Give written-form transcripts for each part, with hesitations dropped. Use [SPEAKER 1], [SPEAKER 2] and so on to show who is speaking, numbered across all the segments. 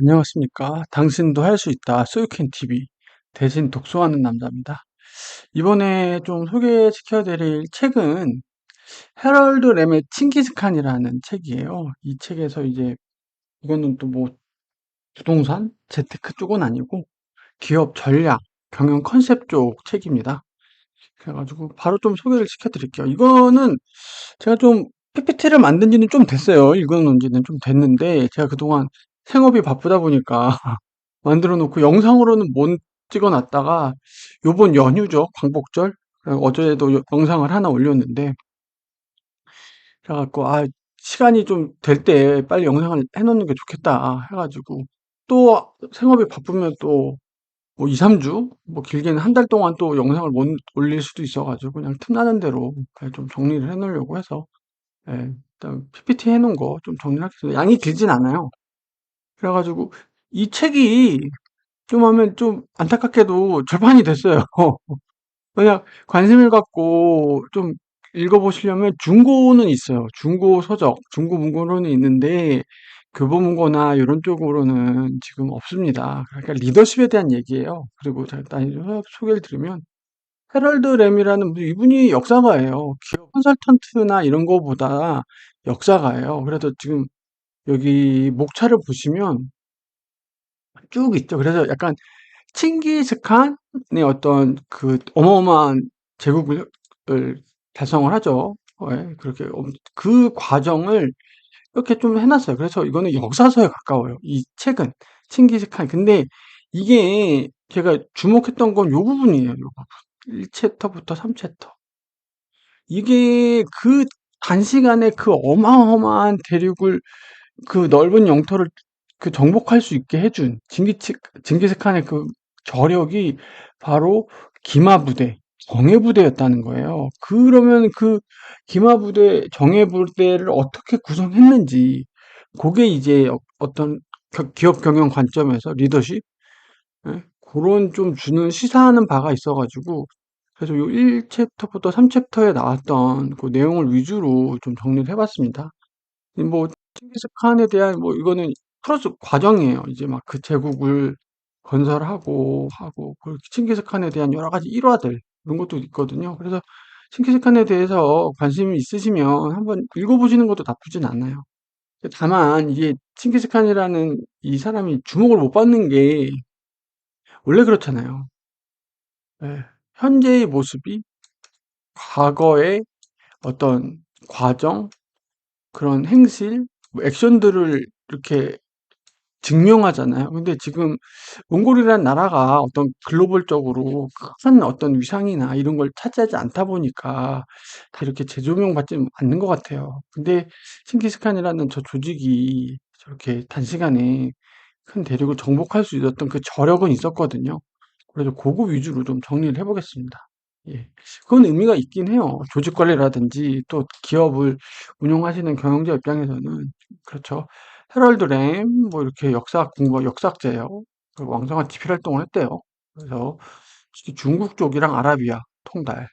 [SPEAKER 1] 안녕하십니까. 당신도 할 수 있다. 소유캔 TV. 대신 독서하는 남자입니다. 이번에 좀 소개시켜드릴 책은 해럴드 램의 칭기스칸이라는 책이에요. 이 책에서 이제 이거는 또 뭐 부동산, 재테크 쪽은 아니고 기업 전략, 경영 컨셉 쪽 책입니다. 그래가지고 바로 좀 소개를 시켜드릴게요. 이거는 제가 좀 PPT를 만든 지는 좀 됐어요. 읽어놓은 지는 좀 됐는데 제가 그동안 생업이 바쁘다 보니까 만들어 놓고 영상으로는 못 찍어 놨다가 요번 연휴죠. 광복절. 어제도 영상을 하나 올렸는데 그래갖고 시간이 좀 될 때 빨리 영상을 해놓는 게 좋겠다 해가지고 또 생업이 바쁘면 또 뭐 2, 3주 뭐 길게는 한 달 동안 또 영상을 못 올릴 수도 있어가지고 그냥 틈나는 대로 그냥 좀 정리를 해놓으려고 해서 일단 PPT 해놓은 거 좀 정리를 하겠습니다. 양이 길진 않아요. 그래가지고 이 책이 좀 하면 좀 안타깝게도 절판이 됐어요. 그냥 관심을 갖고 좀 읽어보시려면 중고는 있어요. 중고 서적, 중고 문고로는 있는데 교보문고나 이런 쪽으로는 지금 없습니다. 그러니까 리더십에 대한 얘기예요. 그리고 잠깐 소개를 드리면 헤럴드 램이라는 이분이 역사가예요. 기업 컨설턴트나 이런 거보다 역사가예요. 그래서 지금 여기 목차를 보시면 쭉 있죠. 그래서 약간 칭기스칸의 어떤 그 어마어마한 제국을 달성을 하죠. 그렇게 그 과정을 이렇게 좀 해놨어요. 그래서 이거는 역사서에 가까워요. 이 책은 칭기스칸. 근데 이게 제가 주목했던 건 요 부분이에요. 요 부분. 1챕터부터 3챕터. 이게 그 단시간에 그 어마어마한 대륙을 그 넓은 영토를 그 정복할 수 있게 해준 징기스칸의 그 저력이 바로 기마부대, 정예부대였다는 거예요. 그러면 그 기마부대, 정예부대를 어떻게 구성했는지, 그게 이제 어떤 기업 경영 관점에서 리더십, 그런 좀 주는 시사하는 바가 있어가지고, 그래서 요 1챕터부터 3챕터에 나왔던 그 내용을 위주로 좀 정리를 해봤습니다. 뭐 칭기스칸에 대한 뭐 이거는 프로스 과정이에요. 이제 막 그 제국을 건설하고 그 칭기스칸에 대한 여러 가지 일화들 이런 것도 있거든요. 그래서 칭기스칸에 대해서 관심이 있으시면 한번 읽어보시는 것도 나쁘진 않아요. 다만 이게 칭기스칸이라는 이 사람이 주목을 못 받는 게 원래 그렇잖아요. 예, 현재의 모습이 과거의 어떤 과정, 그런 행실, 뭐 액션들을 이렇게 증명하잖아요. 근데 지금 몽골이라는 나라가 어떤 글로벌적으로 큰 어떤 위상이나 이런 걸 차지하지 않다 보니까 다 이렇게 재조명받지 않는 것 같아요. 근데 칭기스칸이라는 저 조직이 저렇게 단시간에 큰 대륙을 정복할 수 있었던 그 저력은 있었거든요. 그래서 그거 위주로 좀 정리를 해보겠습니다. 예. 그건 의미가 있긴 해요. 조직 관리라든지 또 기업을 운영하시는 경영자 입장에서는 그렇죠. 헤럴드 램, 뭐 이렇게 역사학자예요. 그 왕성한 집필 활동을 했대요. 그래서 특히 중국 쪽이랑 아라비아 통달,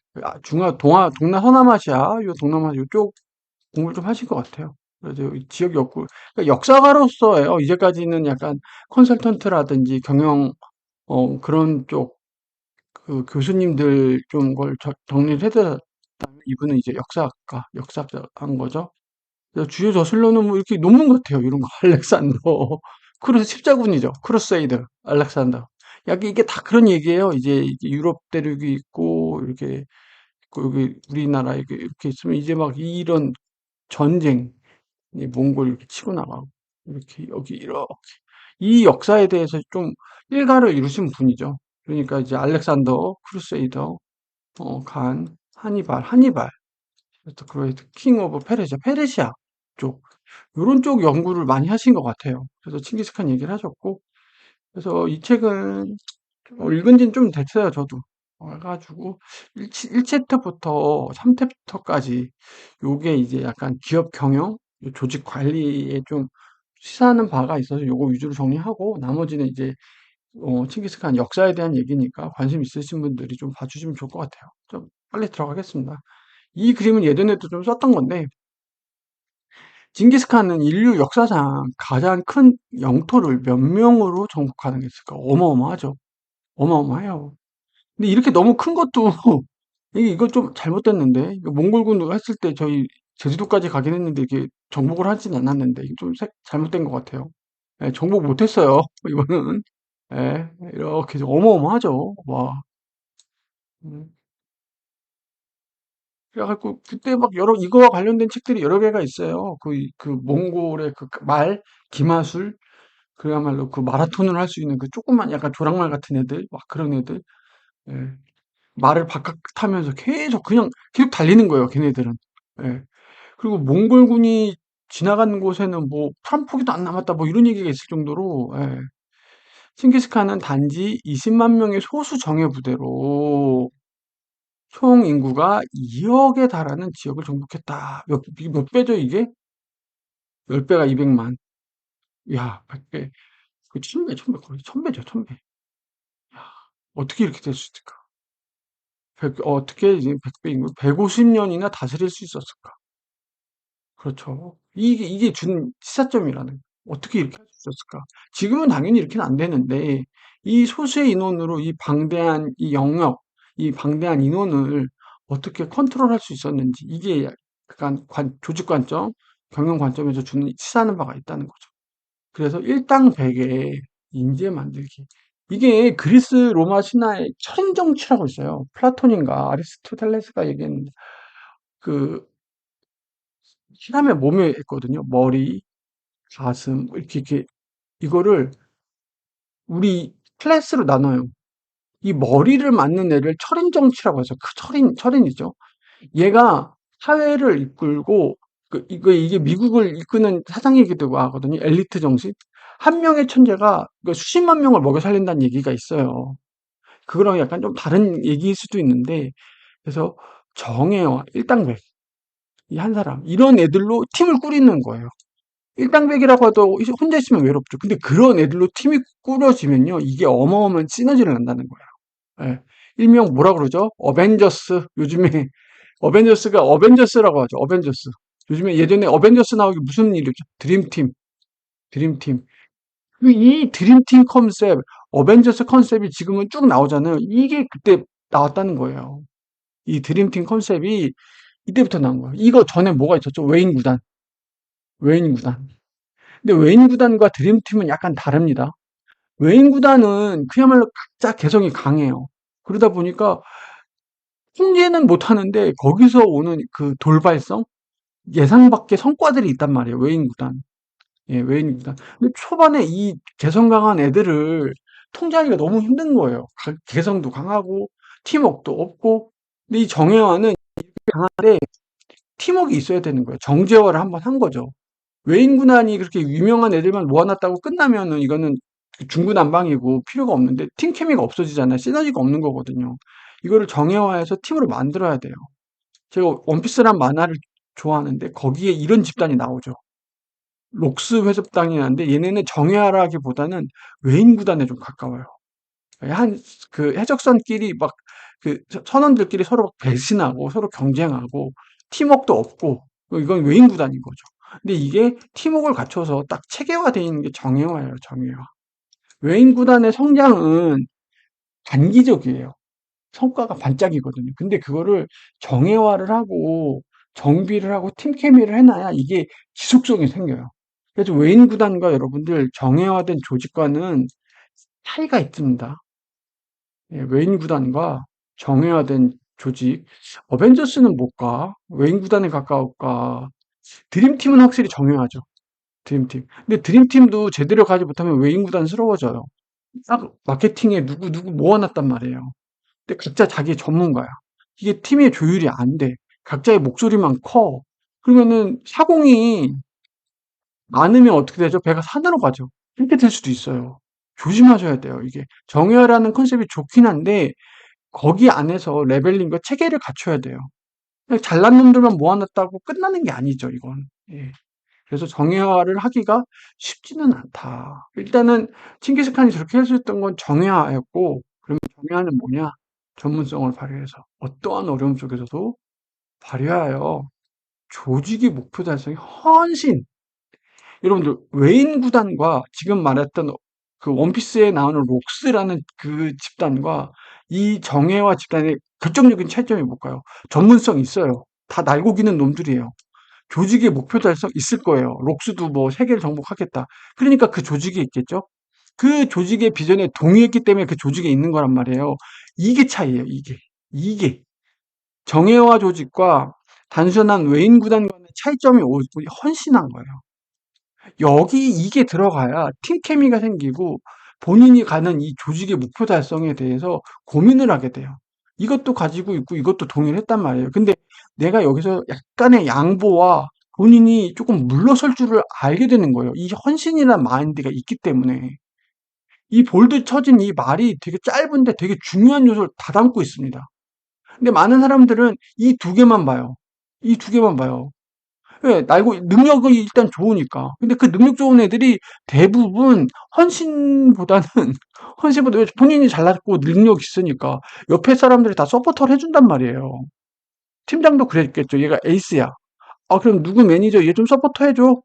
[SPEAKER 1] 동나 서남아시아, 요 동남아시아 요쪽 공부를 좀 하신 것 같아요. 그래서 이 지역 그러니까 역사가로서예요. 이제까지는 약간 컨설턴트라든지 경영, 그런 쪽 그 교수님들 좀 걸 정리를 해드렸다면 이분은 이제 역사학자 한 거죠. 그래서 주요 저술로는 뭐 이렇게 논문 같아요. 이런 거. 알렉산더. 십자군이죠. 크루세이드. 알렉산더. 약간 이게 다 그런 얘기예요. 이제 유럽 대륙이 있고, 이렇게, 있고 여기 우리나라 이렇게 있으면 이제 막 이런 전쟁, 이 몽골 이렇게 치고 나가고, 이렇게, 여기, 이렇게. 이 역사에 대해서 좀 일가를 이루신 분이죠. 그러니까 이제 알렉산더, 크루세이더, 하니발, 그레이트 킹 오브 페르시아 쪽, 요런 쪽 연구를 많이 하신 것 같아요. 그래서 칭기스칸 얘기를 하셨고, 그래서 이 책은 읽은 지는 좀 됐어요, 저도. 해가지고, 1챕터부터 3챕터까지, 요게 이제 약간 기업 경영, 요 조직 관리에 좀 시사하는 바가 있어서 요거 위주로 정리하고, 나머지는 이제, 칭기스칸 역사에 대한 얘기니까 관심 있으신 분들이 좀 봐주시면 좋을 것 같아요. 좀 빨리 들어가겠습니다. 이 그림은 예전에도 좀 썼던 건데, 징기스칸은 인류 역사상 가장 큰 영토를 몇 명으로 정복하는 게 있을까? 어마어마하죠. 어마어마해요. 근데 이렇게 너무 큰 것도 이거 좀 잘못됐는데 이거 몽골군도 했을 때 저희 제주도까지 가긴 했는데 이게 정복을 하진 않았는데 이게 좀 잘못된 것 같아요. 예, 정복 못했어요. 이거는 예, 이렇게 어마어마하죠. 와. 음. 그래갖고 그때 막 여러 이거와 관련된 책들이 여러 개가 있어요. 그 몽골의 그 말 기마술 그야말로 그 마라톤을 할 수 있는 그 조그만 약간 조랑말 같은 애들 막 그런 애들 예. 말을 박박 타면서 계속 그냥 계속 달리는 거예요. 걔네들은. 예. 그리고 몽골군이 지나가는 곳에는 뭐 한 포기도 안 남았다 뭐 이런 얘기가 있을 정도로 예. 칭기스칸은 단지 20만 명의 소수 정예 부대로 총 인구가 2억에 달하는 지역을 정복했다. 몇 배죠, 이게? 10배가 200만. 야, 100배. 그 1000배, 1000배, 거의 1000배죠, 1000배. 야, 어떻게 이렇게 될 수 있을까? 어떻게 이제 100배 인구, 150년이나 다스릴 수 있었을까? 그렇죠. 이게 준 시사점이라는 거예요. 어떻게 이렇게 할 수 있었을까? 지금은 당연히 이렇게는 안 되는데, 이 소수의 인원으로 이 방대한 이 영역, 이 방대한 인원을 어떻게 컨트롤할 수 있었는지, 이게 약간 조직 관점, 경영 관점에서 주는 시사하는 바가 있다는 거죠. 그래서 일당 백에 인재 만들기. 이게 그리스 로마 신화의 철인 정치라고 있어요. 플라톤인가 아리스토텔레스가 얘기했는데, 그 사람의 몸에 있거든요. 머리, 가슴 이렇게 이거를 우리 클래스로 나눠요. 이 머리를 맞는 애를 철인정치라고 해서 그 철인이죠. 얘가 사회를 이끌고 이게 미국을 이끄는 사상이기도 하거든요. 엘리트 정신. 한 명의 천재가 수십만 명을 먹여 살린다는 얘기가 있어요. 그거랑 약간 좀 다른 얘기일 수도 있는데 그래서 정예와 일당백 이 한 사람 이런 애들로 팀을 꾸리는 거예요. 일당백이라고 해도 혼자 있으면 외롭죠. 근데 그런 애들로 팀이 꾸려지면요. 이게 어마어마한 시너지를 난다는 거예요. 예. 일명 뭐라 그러죠? 어벤져스. 요즘에 어벤져스가 어벤져스라고 하죠. 어벤져스. 요즘에 예전에 어벤져스 나오기 무슨 일이죠? 드림팀. 드림팀. 이 드림팀 컨셉, 어벤져스 컨셉이 지금은 쭉 나오잖아요. 이게 그때 나왔다는 거예요. 이 드림팀 컨셉이 이때부터 나온 거예요. 이거 전에 뭐가 있었죠? 웨인 구단. 웨인 구단. 근데 웨인 구단과 드림팀은 약간 다릅니다. 웨인 구단은 그야말로 각자 개성이 강해요. 그러다 보니까 통제는 못하는데 거기서 오는 그 돌발성, 예상 밖의 성과들이 있단 말이에요. 웨인 구단. 예, 웨인 구단. 근데 초반에 이 개성 강한 애들을 통제하기가 너무 힘든 거예요. 개성도 강하고 팀워크도 없고. 근데 이 정예화는 강한데 팀워크가 있어야 되는 거예요. 정제화를 한번 한 거죠. 외인 군단이 그렇게 유명한 애들만 모아놨다고 끝나면은 이거는 중구난방이고 필요가 없는데 팀 케미가 없어지잖아요. 시너지가 없는 거거든요. 이거를 정예화해서 팀으로 만들어야 돼요. 제가 원피스란 만화를 좋아하는데 거기에 이런 집단이 나오죠. 록스 회습당이라는데 얘네는 정예화라기보다는 외인 구단에 좀 가까워요. 한 그 해적선끼리 막 그 선원들끼리 서로 막 배신하고 서로 경쟁하고 팀워크도 없고 이건 외인 구단인 거죠. 근데 이게 팀워크를 갖춰서 딱 체계화되어 있는 게 정예화예요, 정예화. 외인 구단의 성장은 단기적이에요. 성과가 반짝이거든요. 근데 그거를 정예화를 하고 정비를 하고 팀 케미를 해놔야 이게 지속성이 생겨요. 그래서 외인 구단과 여러분들 정예화된 조직과는 차이가 있습니다. 예, 외인 구단과 정예화된 조직. 어벤져스는 뭘까? 외인 구단에 가까울까? 드림팀은 확실히 정예화죠. 드림팀. 근데 드림팀도 제대로 가지 못하면 외인 구단스러워져요. 딱 마케팅에 누구 모아놨단 말이에요. 근데 각자 자기 전문가야. 이게 팀의 조율이 안 돼. 각자의 목소리만 커. 그러면은 사공이 많으면 어떻게 되죠? 배가 산으로 가죠. 이렇게 될 수도 있어요. 조심하셔야 돼요. 이게 정예화라는 컨셉이 좋긴 한데 거기 안에서 레벨링과 체계를 갖춰야 돼요. 그냥 잘난 놈들만 모아놨다고 끝나는 게 아니죠, 이건. 예. 그래서 정예화를 하기가 쉽지는 않다. 일단은 칭기스칸이 저렇게 할 수 있던 건 정예화였고, 그러면 정예화는 뭐냐? 전문성을 발휘해서 어떠한 어려움 속에서도 발휘하여 조직의 목표 달성이 훨씬, 여러분들 웨인 구단과 지금 말했던 그 원피스에 나오는 록스라는 그 집단과 이 정예와 집단의 결정적인 차이점이 뭘까요? 전문성 있어요. 다 날고기는 놈들이에요. 조직의 목표 달성 있을 거예요. 록스도 뭐 세계를 정복하겠다. 그러니까 그 조직에 있겠죠. 그 조직의 비전에 동의했기 때문에 그 조직에 있는 거란 말이에요. 이게 차이예요. 이게 정예와 조직과 단순한 외인 구단 간의 차이점이 훨씬 한 거예요. 여기 이게 들어가야 팀 케미가 생기고 본인이 가는 이 조직의 목표 달성에 대해서 고민을 하게 돼요. 이것도 가지고 있고 이것도 동의를 했단 말이에요. 근데 내가 여기서 약간의 양보와 본인이 조금 물러설 줄을 알게 되는 거예요. 이 헌신이라는 마인드가 있기 때문에. 이 볼드 쳐진 이 말이 되게 짧은데 되게 중요한 요소를 다 담고 있습니다. 근데 많은 사람들은 이 두 개만 봐요. 이 두 개만 봐요. 예, 날고 능력이 일단 좋으니까. 근데 그 능력 좋은 애들이 대부분 헌신보다는 헌신보다 왜 본인이 잘났고 능력 있으니까 옆에 사람들이 다 서포터를 해준단 말이에요. 팀장도 그랬겠죠. 얘가 에이스야. 아, 그럼 누구 매니저 얘 좀 서포터 해줘.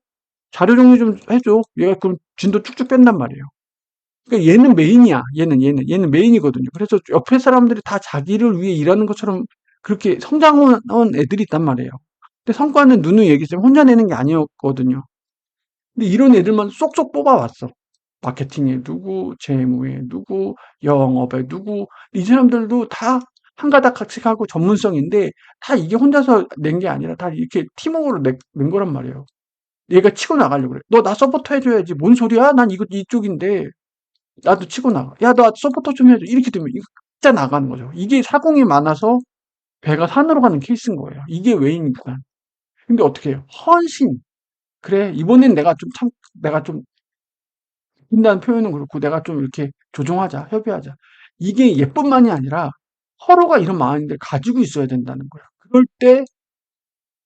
[SPEAKER 1] 자료 정리 좀 해줘. 얘가 그럼 진도 쭉쭉 뺀단 말이에요. 그러니까 얘는 메인이야. 얘는 메인이거든요. 그래서 옆에 사람들이 다 자기를 위해 일하는 것처럼 그렇게 성장한 애들이 있단 말이에요. 근데 성과는 누누이 얘기했지만 혼자 내는 게 아니었거든요. 근데 이런 애들만 쏙쏙 뽑아왔어. 마케팅에 누구, 재무에 누구, 영업에 누구. 이 사람들도 다 한 가닥 같이 하고 전문성인데 다 이게 혼자서 낸 게 아니라 다 이렇게 팀워크로 낸 거란 말이에요. 얘가 치고 나가려고 그래. 너 나 서포터 해줘야지. 뭔 소리야? 난 이거 이쪽인데. 나도 치고 나가. 야, 너 서포터 좀 해줘. 이렇게 되면 이거 진짜 나가는 거죠. 이게 사공이 많아서 배가 산으로 가는 케이스인 거예요. 이게 외인이구나. 근데 어떻게 해요? 헌신. 그래, 이번엔 내가 좀, 빈다는 표현은 그렇고, 내가 좀 이렇게 조정하자, 협의하자. 이게 예뿐만이 아니라 서로가 이런 마음들 가지고 있어야 된다는 거예요. 그럴 때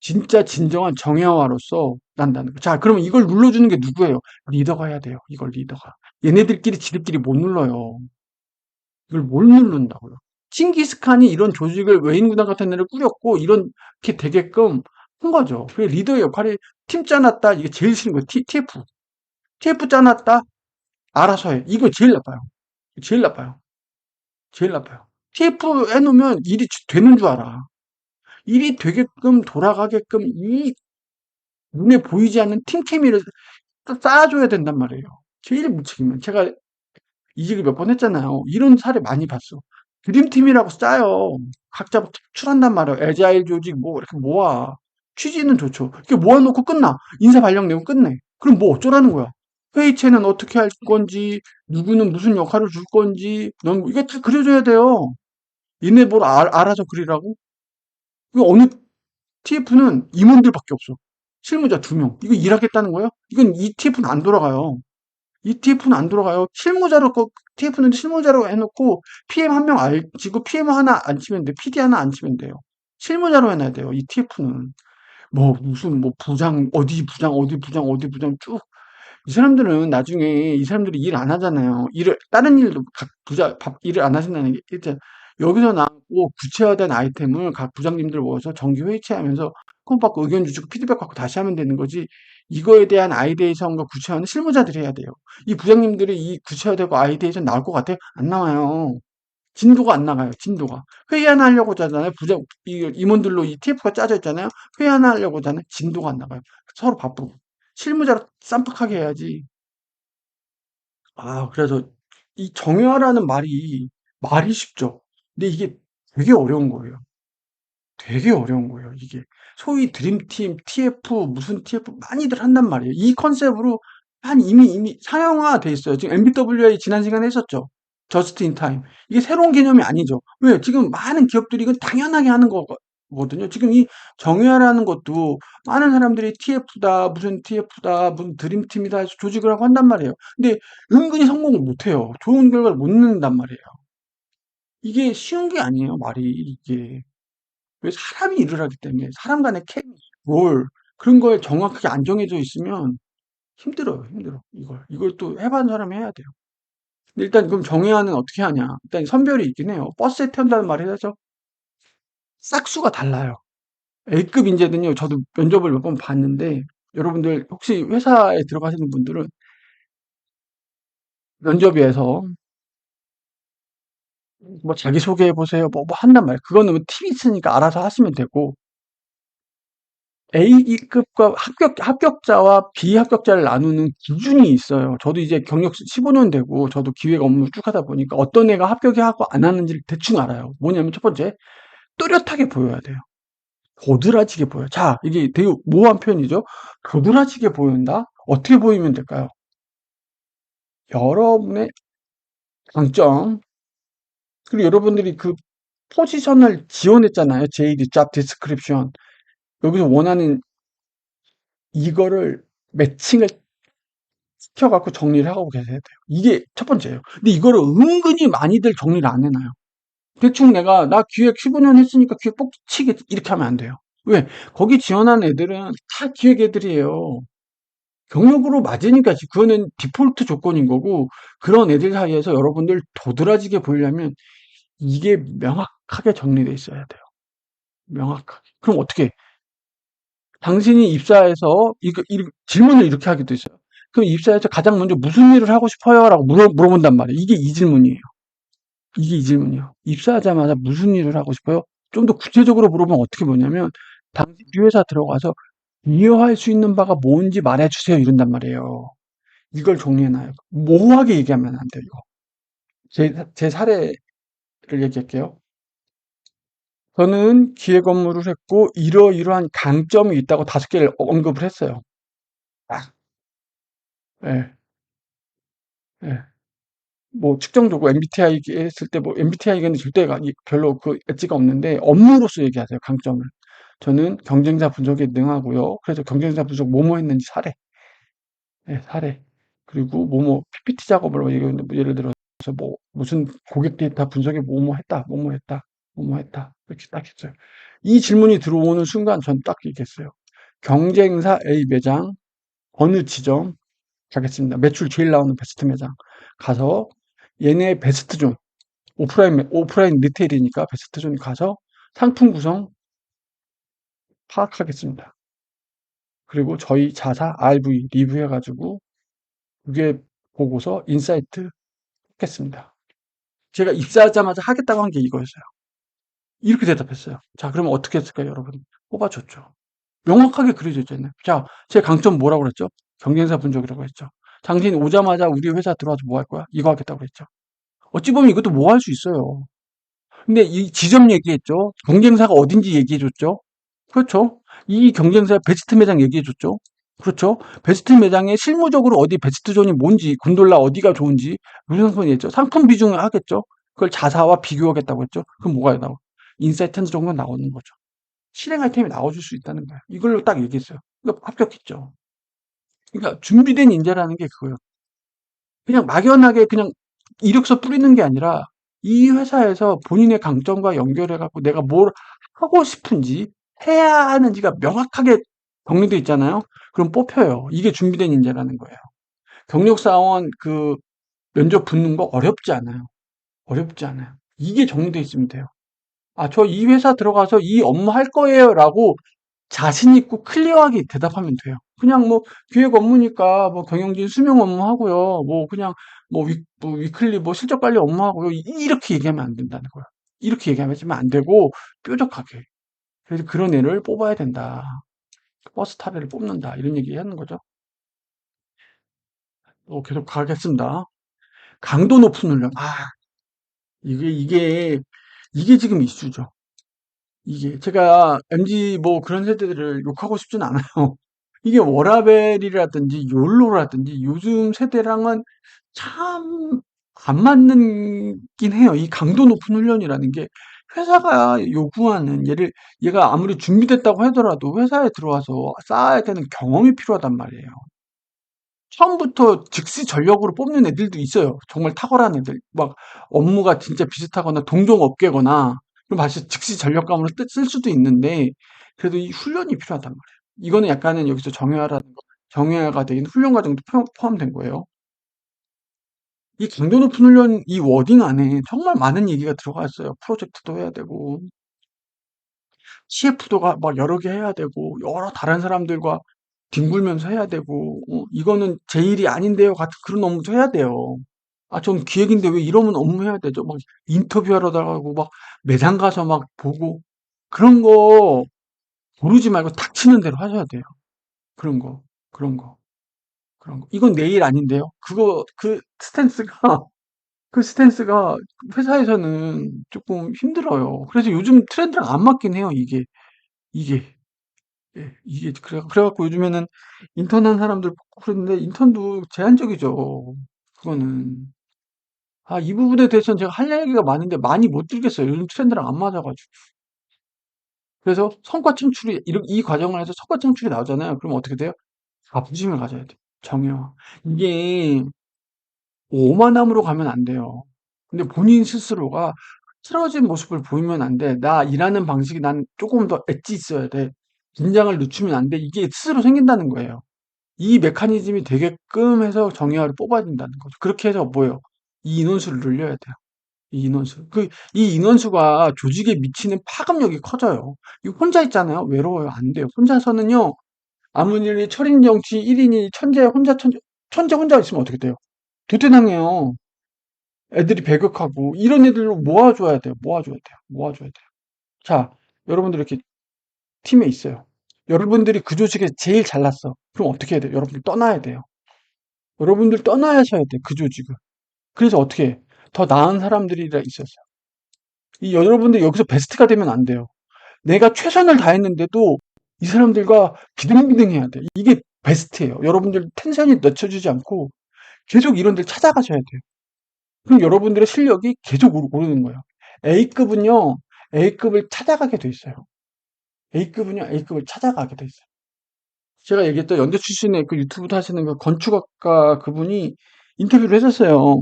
[SPEAKER 1] 진짜 진정한 정예화로서 난다는 거예요. 자, 그러면 이걸 눌러주는 게 누구예요? 리더가 해야 돼요. 이걸 리더가. 얘네들끼리 지들끼리 못 눌러요. 이걸 못 누른다고요. 칭기스칸이 이런 조직을 외인군단 같은 데를 꾸렸고 이렇게 되게끔 한 거죠. 그 리더의 역할이 팀 짜놨다. 이게 제일 싫은 거예요. TF. TF 짜놨다. 알아서 해. 이거 제일 나빠요. 제일 나빠요. 제일 나빠요. TF 해놓으면 일이 되는 줄 알아. 일이 되게끔 돌아가게끔 이 눈에 보이지 않는 팀 케미를 쌓아줘야 된단 말이에요. 제일 무책임은 제가 이직을 몇 번 했잖아요. 이런 사례 많이 봤어. 드림팀이라고 짜요. 각자 뭐 특출한단 말이에요. 애자일 조직 뭐 이렇게 모아. 취지는 좋죠. 이렇게 모아놓고 끝나. 인사 발령 내고 끝내. 그럼 뭐 어쩌라는 거야? 회의체는 어떻게 할 건지, 누구는 무슨 역할을 줄 건지, 넌 이거 다 그려줘야 돼요. 얘네 뭘 알아서 그리라고? 그 어느 TF는 임원들밖에 없어. 실무자 2명. 이거 일하겠다는 거예요? 이건 이 TF는 안 돌아가요. ETF는 안 들어가요. 실무자로 TF는 실무자로 해놓고 PM 한 명 알지고 PM 하나 안 치면 돼. PD 하나 안 치면 돼요. 실무자로 해놔야 돼요. ETF는 뭐 무슨 뭐 부장 어디 부장 쭉 이 사람들은 나중에 이 사람들이 일 안 하잖아요. 일을 다른 일도 각 일을 안 하신다는 게 일단 여기서 나오고 구체화된 아이템을 각 부장님들 모아서 정기 회의체하면서 컴받고 의견 주시고 피드백 받고 다시 하면 되는 거지. 이거에 대한 아이데이션과 구체화는 실무자들이 해야 돼요. 이 부장님들이 이 구체화되고 아이데이션 나올 것 같아요? 안 나와요. 진도가 안 나가요. 진도가. 회의 하나 하려고 하잖아요. 임원들로 이 TF가 짜져 있잖아요. 회의 하나 하려고 하잖아요. 진도가 안 나가요. 서로 바쁘고. 실무자로 쌈박하게 해야지. 아, 그래서 이 정의화라는 말이 쉽죠. 근데 이게 되게 어려운 거예요. 되게 어려운 거예요, 이게. 소위 드림팀, TF, 무슨 TF 많이들 한단 말이에요. 이 컨셉으로 이미 상용화돼 있어요. 지금 MBWA 지난 시간에 했었죠. 저스트 인 타임. 이게 새로운 개념이 아니죠. 왜? 지금 많은 기업들이 이건 당연하게 하는 거거든요. 지금 이 정의화라는 것도 많은 사람들이 TF다, 무슨 TF다, 무슨 드림팀이다 해서 조직을 하고 한단 말이에요. 근데 은근히 성공을 못 해요. 좋은 결과를 못 내는단 말이에요. 이게 쉬운 게 아니에요, 말이 이게. 왜 사람이 일을 하기 때문에 사람 간의 케미, 롤 그런 거에 정확하게 안 정해져 있으면 힘들어요, 힘들어. 이걸 또 해본 사람이 해야 돼요. 근데 일단 그럼 정의화는 어떻게 하냐? 일단 선별이 있긴 해요. 버스에 태운다는 말이 하죠. 싹수가 달라요. A급 인재는요, 저도 면접을 몇 번 봤는데, 여러분들 혹시 회사에 들어가시는 분들은 면접에서 뭐 자기소개해 보세요. 뭐 한단 말이에요. 그거는 뭐 팀이 있으니까 알아서 하시면 되고, A급과 합격자와 비합격자를 나누는 기준이 있어요. 저도 이제 경력 15년 되고, 저도 기획 업무를 쭉 하다 보니까 어떤 애가 합격하고 안 하는지를 대충 알아요. 뭐냐면 첫 번째, 또렷하게 보여야 돼요. 도드라지게 보여요. 자, 이게 되게 모호한 표현이죠. 도드라지게 보인다? 어떻게 보이면 될까요? 여러분의 강점, 그리고 여러분들이 그 포지션을 지원했잖아요. JD, Job Description. 여기서 원하는 이거를 매칭을 시켜갖고 정리를 하고 계셔야 돼요. 이게 첫 번째예요. 근데 이거를 은근히 많이들 정리를 안 해놔요. 대충 나 기획 15년 했으니까 기획 뽑치겠지. 이렇게 하면 안 돼요. 왜? 거기 지원한 애들은 다 기획 애들이에요. 경력으로 맞으니까 그거는 디폴트 조건인 거고, 그런 애들 사이에서 여러분들 도드라지게 보이려면 이게 명확하게 정리돼 있어야 돼요. 명확하게. 그럼 어떻게? 당신이 입사해서 질문을 이렇게 하기도 있어요. 그럼 입사해서 가장 먼저 무슨 일을 하고 싶어요? 라고 물어본단 말이에요. 이게 이 질문이에요. 이게 이 질문이요. 입사하자마자 무슨 일을 하고 싶어요? 좀 더 구체적으로 물어보면 어떻게 보냐면, 당신 이 회사 들어가서 이해할 수 있는 바가 뭔지 말해주세요. 이런단 말이에요. 이걸 정리해놔요. 모호하게 얘기하면 안 돼요, 이거. 제 사례를 얘기할게요. 저는 기획 업무를 했고, 이러이러한 강점이 있다고 5개를 언급을 했어요. 아, 예, 예. 뭐, 측정적으로 MBTI 했을 때, 뭐, MBTI는 절대 별로 그 엣지가 없는데, 업무로서 얘기하세요, 강점을. 저는 경쟁자 분석에 능하고요. 그래서 경쟁자 분석 뭐뭐 했는지 사례. 예, 사례. 그리고 뭐뭐 PPT 작업을 얘기했는데, 뭐 예를 들어서 뭐, 무슨 고객 데이터 분석에 뭐뭐 했다, 뭐뭐 했다, 뭐뭐 했다. 이렇게 딱 했어요. 이 질문이 들어오는 순간 전 딱 얘기했어요. 경쟁사 A 매장, 어느 지점 가겠습니다. 매출 제일 나오는 베스트 매장. 가서 얘네 베스트 존, 오프라인 리테일이니까 베스트 존 가서 상품 구성 파악하겠습니다. 그리고 저희 자사 RV 리뷰해가지고 그게 보고서 인사이트 했겠습니다. 제가 입사하자마자 하겠다고 한 게 이거였어요. 이렇게 대답했어요. 자, 그러면 어떻게 했을까요, 여러분? 뽑아줬죠. 명확하게 그려져 있잖아요. 자, 제 강점 뭐라고 그랬죠? 경쟁사 분석이라고 했죠. 당신 오자마자 우리 회사 들어와서 뭐 할 거야? 이거 하겠다고 했죠. 어찌 보면 이것도 뭐 할 수 있어요. 근데 이 지점 얘기했죠. 경쟁사가 어딘지 얘기해줬죠. 그렇죠. 이 경쟁사 베스트 매장 얘기해줬죠. 그렇죠. 베스트 매장에 실무적으로 어디 베스트 존이 뭔지, 곤돌라 어디가 좋은지, 무슨 상품이 있죠. 상품 비중을 하겠죠. 그걸 자사와 비교하겠다고 했죠. 그럼 뭐가 나와? 인사이트 정도 나오는 거죠. 실행 아이템이 나와줄 수 있다는 거예요. 이걸로 딱 얘기했어요. 그러니까 합격했죠. 그러니까 준비된 인재라는 게 그거예요. 그냥 막연하게 그냥 이력서 뿌리는 게 아니라 이 회사에서 본인의 강점과 연결해 갖고 내가 뭘 하고 싶은지 해야 하는지가 명확하게 정리돼 있잖아요. 그럼 뽑혀요. 이게 준비된 인재라는 거예요. 경력사원 면접 붙는 거 어렵지 않아요. 어렵지 않아요. 이게 정리돼 있으면 돼요. 아, 저 이 회사 들어가서 이 업무 할 거예요라고 자신 있고 클리어하게 대답하면 돼요. 그냥 뭐 기획 업무니까 뭐 경영진 수명 업무 하고요. 뭐 그냥 뭐 위클리 뭐 실적 관리 업무 하고요. 이렇게 얘기하면 안 된다는 거야. 이렇게 얘기하면 안 되고 뾰족하게. 그래서 그런 애를 뽑아야 된다. 버스 타래를 뽑는다. 이런 얘기 하는 거죠. 계속 가겠습니다. 강도 높은 훈련. 아, 이게 지금 이슈죠. 이게 제가 MZ 뭐 그런 세대들을 욕하고 싶진 않아요. 이게 워라밸이라든지 욜로라든지 요즘 세대랑은 참 안 맞는긴 해요. 이 강도 높은 훈련이라는 게 회사가 요구하는 얘가 아무리 준비됐다고 하더라도 회사에 들어와서 쌓아야 되는 경험이 필요하단 말이에요. 처음부터 즉시 전력으로 뽑는 애들도 있어요. 정말 탁월한 애들. 막 업무가 진짜 비슷하거나 동종 업계거나 그럼 사실 즉시 전력감으로 쓸 수도 있는데 그래도 이 훈련이 필요하단 말이에요. 이거는 약간은 여기서 정예화가 되긴 훈련 과정도 포함된 거예요. 이 강도 높은 훈련 이 워딩 안에 정말 많은 얘기가 들어가 있어요. 프로젝트도 해야 되고 CF도 막 여러 개 해야 되고, 여러 다른 사람들과 뒹굴면서 해야 되고, 이거는 제 일이 아닌데요. 같은 그런 업무도 해야 돼요. 아, 전 기획인데 왜 이러면 업무 해야 되죠? 막 인터뷰하러 나가고, 막 매장 가서 막 보고, 그런 거 고르지 말고 닥치는 대로 하셔야 돼요. 그런 거, 그런 거, 그런 거. 이건 내 일 아닌데요. 그 스탠스가 회사에서는 조금 힘들어요. 그래서 요즘 트렌드랑 안 맞긴 해요, 이게. 예, 그래갖고 요즘에는 인턴한 사람들 뽑고 그러는데 인턴도 제한적이죠. 그거는. 아, 이 부분에 대해서는 제가 할 얘기가 많은데 많이 못 들겠어요. 요즘 트렌드랑 안 맞아가지고. 그래서 성과 창출이, 이 과정을 해서 성과 창출이 나오잖아요. 그럼 어떻게 돼요? 자부심을 가져야 돼요. 정의와. 이게 오만함으로 가면 안 돼요. 근데 본인 스스로가 틀어진 모습을 보이면 안 돼. 나 일하는 방식이 난 조금 더 엣지 있어야 돼. 긴장을 늦추면 안 돼. 이게 스스로 생긴다는 거예요. 이 메커니즘이 되게끔 해서 정의화를 뽑아야 된다는 거죠. 그렇게 해서 뭐예요? 이 인원수를 늘려야 돼요. 이 인원수. 이 인원수가 조직에 미치는 파급력이 커져요. 이 혼자 있잖아요. 외로워요. 안 돼요. 혼자서는요. 아무리 철인정치 1인이 천재 혼자 있으면 어떻게 돼요? 도태당해요. 애들이 배격하고 이런 애들로 모아줘야 돼요. 모아줘야 돼요. 모아줘야 돼요. 자, 여러분들 이렇게 팀에 있어요. 여러분들이 그 조직에 제일 잘났어. 그럼 어떻게 해야 돼요? 여러분들 떠나야 돼요. 여러분들 떠나셔야 돼. 그 조직을. 그래서 어떻게 해? 더 나은 사람들이라 있었어요. 이 여러분들 여기서 베스트가 되면 안 돼요. 내가 최선을 다했는데도 이 사람들과 비등비등해야 돼. 이게 베스트예요. 여러분들 텐션이 늦춰지지 않고 계속 이런 데 찾아가셔야 돼요. 그럼 여러분들의 실력이 계속 오르는 거예요. A급은요, A급을 찾아가게 돼 있어요. A급은요, A급을 찾아가게 돼 있어요. 제가 얘기했던 연대 출신의 그 유튜브도 하시는 그 건축학과 그분이 인터뷰를 했었어요.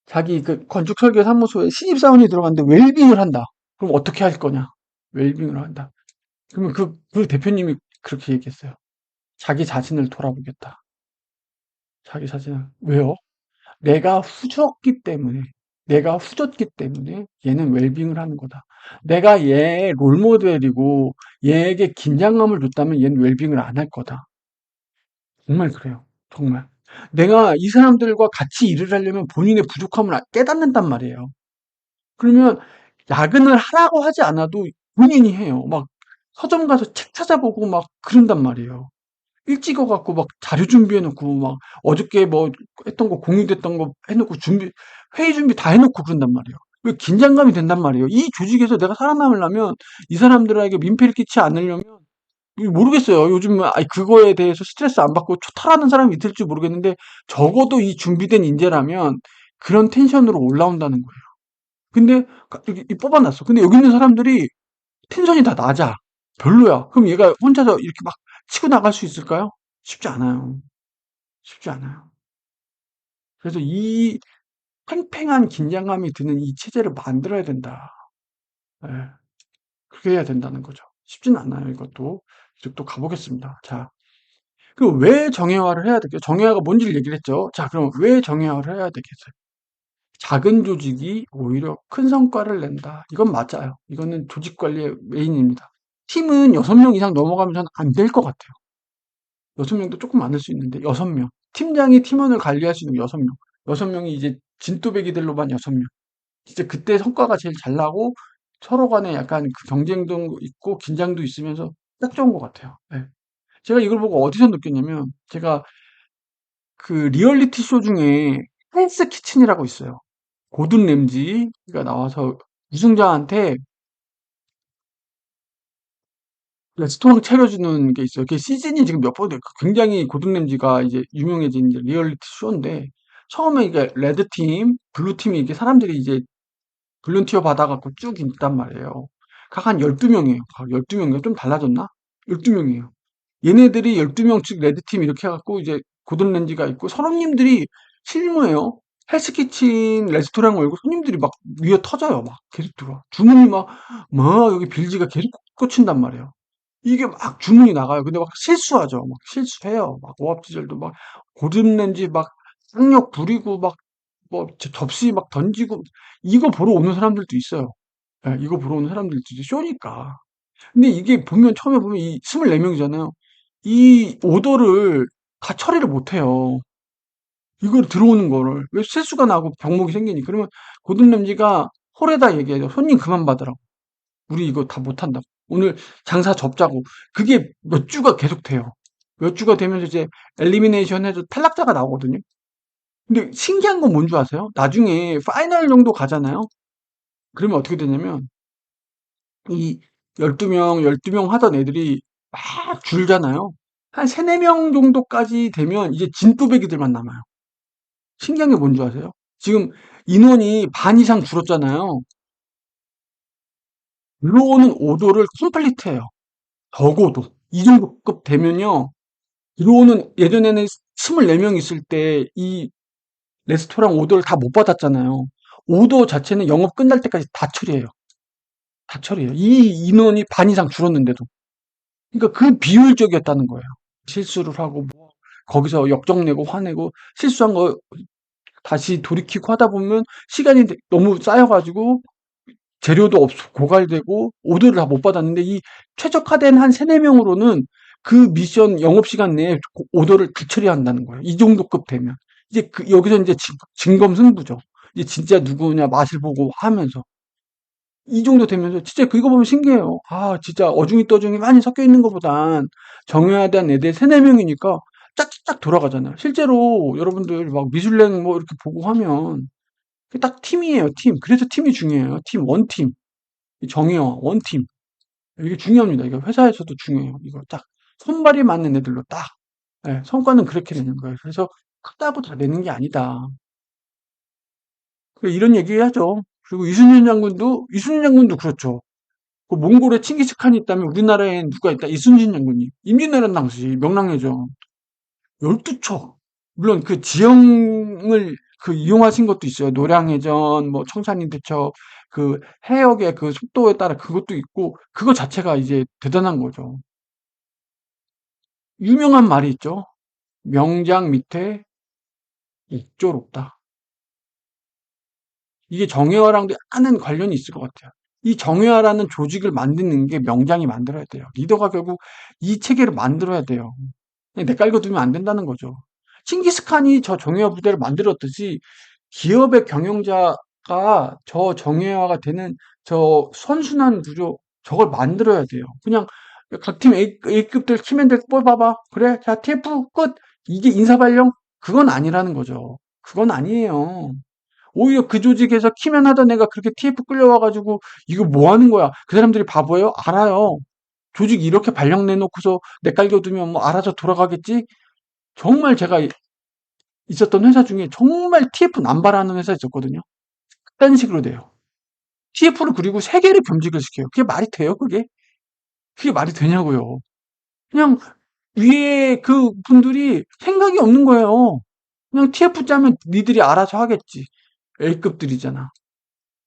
[SPEAKER 1] 자기 그 건축 설계 사무소에 신입사원이 들어갔는데 웰빙을 한다. 그럼 어떻게 할 거냐? 웰빙을 한다. 그러면 그 대표님이 그렇게 얘기했어요. 자기 자신을 돌아보겠다. 자기 자신을. 왜요? 내가 후졌기 때문에, 내가 후졌기 때문에 얘는 웰빙을 하는 거다. 내가 얘의 롤모델이고 얘에게 긴장감을 줬다면 얘는 웰빙을 안 할 거다. 정말 그래요. 정말. 내가 이 사람들과 같이 일을 하려면 본인의 부족함을 깨닫는단 말이에요. 그러면 야근을 하라고 하지 않아도 본인이 해요. 막 서점 가서 책 찾아보고 막 그런단 말이에요. 일찍 와갖고 막 자료 준비해놓고 막 어저께 뭐 했던 거 공유됐던 거 해놓고 회의 준비 다 해놓고 그런단 말이에요. 왜 긴장감이 된단 말이에요. 이 조직에서 내가 살아남으려면 이 사람들에게 민폐를 끼치지 않으려면 모르겠어요. 요즘 그거에 대해서 스트레스 안 받고 초탈하는 사람이 있을지 모르겠는데 적어도 이 준비된 인재라면 그런 텐션으로 올라온다는 거예요. 근데 뽑아놨어. 근데 여기 있는 사람들이 텐션이 다 낮아. 별로야. 그럼 얘가 혼자서 이렇게 막 치고 나갈 수 있을까요? 쉽지 않아요. 쉽지 않아요. 그래서 이 팽팽한 긴장감이 드는 이 체제를 만들어야 된다. 예, 그렇게 해야 된다는 거죠. 쉽진 않아요, 이것도. 이제 또 가보겠습니다. 자, 그럼 왜 정예화를 해야 될까요? 정예화가 뭔지를 얘기를 했죠. 자, 그럼 왜 정예화를 해야 되겠어요? 작은 조직이 오히려 큰 성과를 낸다. 이건 맞아요. 이거는 조직 관리의 메인입니다. 팀은 6명 이상 넘어가면 저는 안 될 것 같아요. 6명도 조금 많을 수 있는데 6명. 팀장이 팀원을 관리할 수 있는 6명. 6명이 이제 진또배기들로만 6명. 진짜 그때 성과가 제일 잘 나고 서로 간에 약간 그 경쟁도 있고 긴장도 있으면서 딱 좋은 것 같아요. 네. 제가 이걸 보고 어디서 느꼈냐면 제가 그 리얼리티 쇼 중에 헬스 키친이라고 있어요. 고든 램지가 나와서 우승자한테 레스토랑 차려주는 게 있어요. 그 시즌이 지금 몇 번, 굉장히 고든 램지가 이제 유명해진 이제 리얼리티 쇼인데, 처음에 이게 레드팀, 블루팀이 이게 사람들이 이제 볼런티어 받아갖고 쭉 있단 말이에요. 각 한 12명이에요. 각 12명인가? 좀 달라졌나? 12명이에요. 얘네들이 12명씩 레드팀 이렇게 해갖고 이제 고든 램지가 있고, 선원님들이 실무예요. 헬스키친 레스토랑 열고 손님들이 막 위에 터져요. 막 계속 들어와. 주문이 막 여기 빌지가 계속 꽂힌단 말이에요. 이게 막 주문이 나가요. 근데 막 실수하죠. 막 실수해요. 막 오합지졸도 막 고든렌지 막 쌍욕 부리고 막 뭐 접시 막 던지고 이거 보러 오는 사람들도 있어요. 예, 이거 보러 오는 사람들도 있죠. 쇼니까. 근데 이게 보면, 처음에 보면 이 24명이잖아요. 이 오더를 다 처리를 못 해요. 이걸 들어오는 거를. 왜 실수가 나고 병목이 생기니. 그러면 고든 램지가 홀에다 얘기해요. 손님 그만 받으라고. 우리 이거 다 못한다. 오늘 장사 접자고. 그게 몇 주가 계속 돼요. 몇 주가 되면서 이제 엘리미네이션 해서 탈락자가 나오거든요. 근데 신기한 건 뭔 줄 아세요? 나중에 파이널 정도 가잖아요. 그러면 어떻게 되냐면 이 12명 하던 애들이 막 줄잖아요. 한 3, 4명 정도까지 되면 이제 진또배기들만 남아요. 신기한 게 뭔 줄 아세요? 지금 인원이 반 이상 줄었잖아요. 들어오는 오도를 컴플리트해요. 적어도. 이 정도급 되면요. 들어오는, 예전에는 24명 있을 때 이 레스토랑 오더를 다 못 받았잖아요. 오더 자체는 영업 끝날 때까지 다 처리해요. 다 처리해요. 이 인원이 반 이상 줄었는데도. 그러니까 그 비효율적이었다는 거예요. 실수를 하고 뭐 거기서 역정내고 화내고 실수한 거 다시 돌이키고 하다 보면 시간이 너무 쌓여가지고 재료도 없고 고갈되고 오더를 다 못 받았는데 이 최적화된 한 3-4명으로는 그 미션 영업시간 내에 오더를 다 처리한다는 거예요. 이 정도급 되면. 이제 여기서 이제 진검승부죠. 이제 진짜 누구냐 맛을 보고 하면서. 이 정도 되면서 진짜 그거 보면 신기해요. 아, 진짜 어중이 떠중이 많이 섞여 있는 것보단 정해야된 애들 3-4명이니까 짝짝 돌아가잖아요. 실제로 여러분들 막 미슐랭 뭐 이렇게 보고 하면 딱 팀이에요, 팀. 그래서 팀이 중요해요. 팀, 원팀. 정의와 원팀. 이게 중요합니다. 이거 회사에서도 중요해요. 이거 딱 손발이 맞는 애들로 딱 예, 성과는 그렇게 되는 거예요. 그래서 크다고 다 내는 게 아니다. 이런 얘기 하죠. 그리고 이순신 장군도 그렇죠. 그 몽골에 칭기스칸이 있다면 우리나라엔 누가 있다? 이순신 장군님. 임진왜란 당시 명랑해죠. 12척. 물론 그 지형을 그 이용하신 것도 있어요. 노량해전, 뭐 청산리대첩, 그 해역의 그 속도에 따라 그것도 있고, 그거 자체가 이제 대단한 거죠. 유명한 말이 있죠. 명장 밑에 익졸 없다. 이게 정예화랑도 약간은 관련이 있을 것 같아요. 이 정예화라는 조직을 만드는 게 명장이 만들어야 돼요. 리더가 결국 이 체계를 만들어야 돼요. 그냥 내깔고 두면 안 된다는 거죠. 칭기스칸이 저 정예화 부대를 만들었듯이 기업의 경영자가 저 정예화가 되는 저 선순환 구조 저걸 만들어야 돼요. 그냥 각 팀 A급들 키맨들 뽑아봐. 그래, 자 TF 끝. 이게 인사발령? 그건 아니라는 거죠. 그건 아니에요. 오히려 그 조직에서 키맨 하던 애가 그렇게 TF 끌려와가지고 이거 뭐 하는 거야? 그 사람들이 바보예요? 알아요. 조직 이렇게 발령 내놓고서 내깔겨두면 뭐 알아서 돌아가겠지? 정말 제가 있었던 회사 중에 정말 TF 남발하는 회사 있었거든요. 그딴 식으로 돼요. TF를 그리고 세 개를 겸직을 시켜요. 그게 말이 돼요, 그게? 그게 말이 되냐고요. 그냥 위에 그 분들이 생각이 없는 거예요. 그냥 TF 짜면 니들이 알아서 하겠지. A급들이잖아.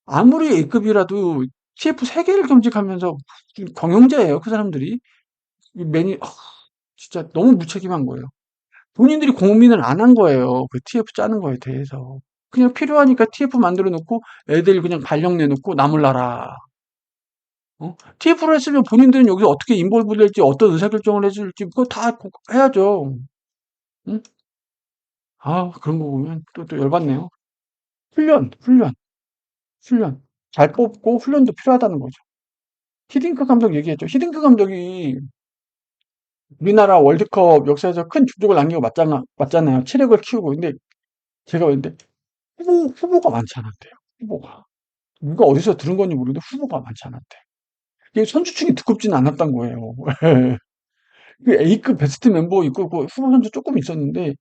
[SPEAKER 1] 아무리 A급이라도 TF 세 개를 겸직하면서 경영자예요, 그 사람들이. 진짜 너무 무책임한 거예요. 본인들이 고민을 안 한 거예요. 그 TF 짜는 거에 대해서. 그냥 필요하니까 TF 만들어 놓고 애들 그냥 발령 내놓고 나몰라라. TF를 했으면 본인들은 여기서 어떻게 인볼브 될지 어떤 의사결정을 해줄지 그거 다 해야죠. 응? 아, 그런 거 보면 또 열받네요. 훈련. 잘 뽑고 훈련도 필요하다는 거죠. 히딩크 감독 얘기했죠. 히딩크 감독이 우리나라 월드컵 역사에서 큰 족적을 남기고 맞잖아요. 체력을 키우고. 근데 제가 봤는데 후보가 많지 않았대요. 후보가. 누가 어디서 들은 건지 모르는데 후보가 많지 않았대. 이게 선수층이 두껍지는 않았던 거예요. 그 A급 베스트 멤버 있고 그 후보 선수 조금 있었는데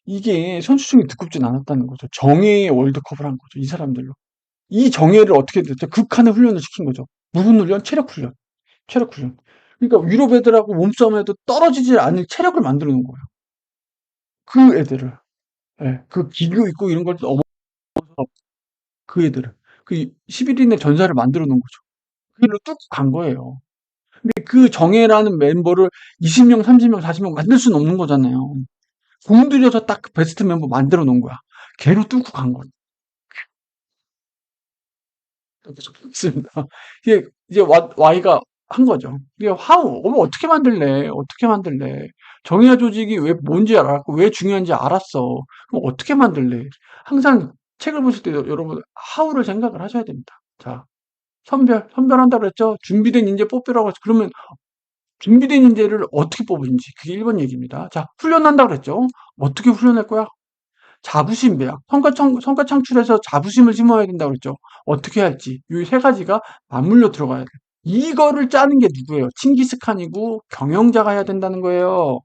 [SPEAKER 1] 이게 선수층이 두껍진 않았다는 거죠. 정예의 월드컵을 한 거죠. 이 사람들로. 이 정예를 어떻게 됐죠? 극한의 훈련을 시킨 거죠. 무슨 훈련? 체력 훈련. 체력 훈련. 그러니까 유럽 애들하고 몸싸움에도 떨어지지 않을 체력을 만들어 놓은 거예요. 그 애들을. 예, 그 기교 있고 이런 걸 넘어서 그 애들을. 그 11인의 전사를 만들어 놓은 거죠. 그걸로 뚝 간 거예요. 근데 그 정예라는 멤버를 20명, 30명, 40명 만들 수는 없는 거잖아요. 공들여서 딱 그 베스트 멤버 만들어 놓은 거야. 걔로 뚫고 간 거죠. 그렇습니다. 이게 이제 Y가 한 거죠. 이게 어떻게 만들래? 어떻게 만들래? 정의화 조직이 왜 뭔지 알았고 왜 중요한지 알았어. 그럼 어떻게 만들래? 항상 책을 보실 때 여러분 how를 생각을 하셔야 됩니다. 자, 선별한다 그랬죠? 준비된 인재 뽑으라고 했죠. 그러면 준비된 인재를 어떻게 뽑은지 그게 1번 얘기입니다. 자, 훈련한다 그랬죠? 어떻게 훈련할 거야? 자부심 배양, 성과 창출해서 자부심을 심어야 된다고 그랬죠. 어떻게 할지 이 세 가지가 맞물려 들어가야 돼요. 이거를 짜는 게 누구예요? 칭기스칸이고 경영자가 해야 된다는 거예요.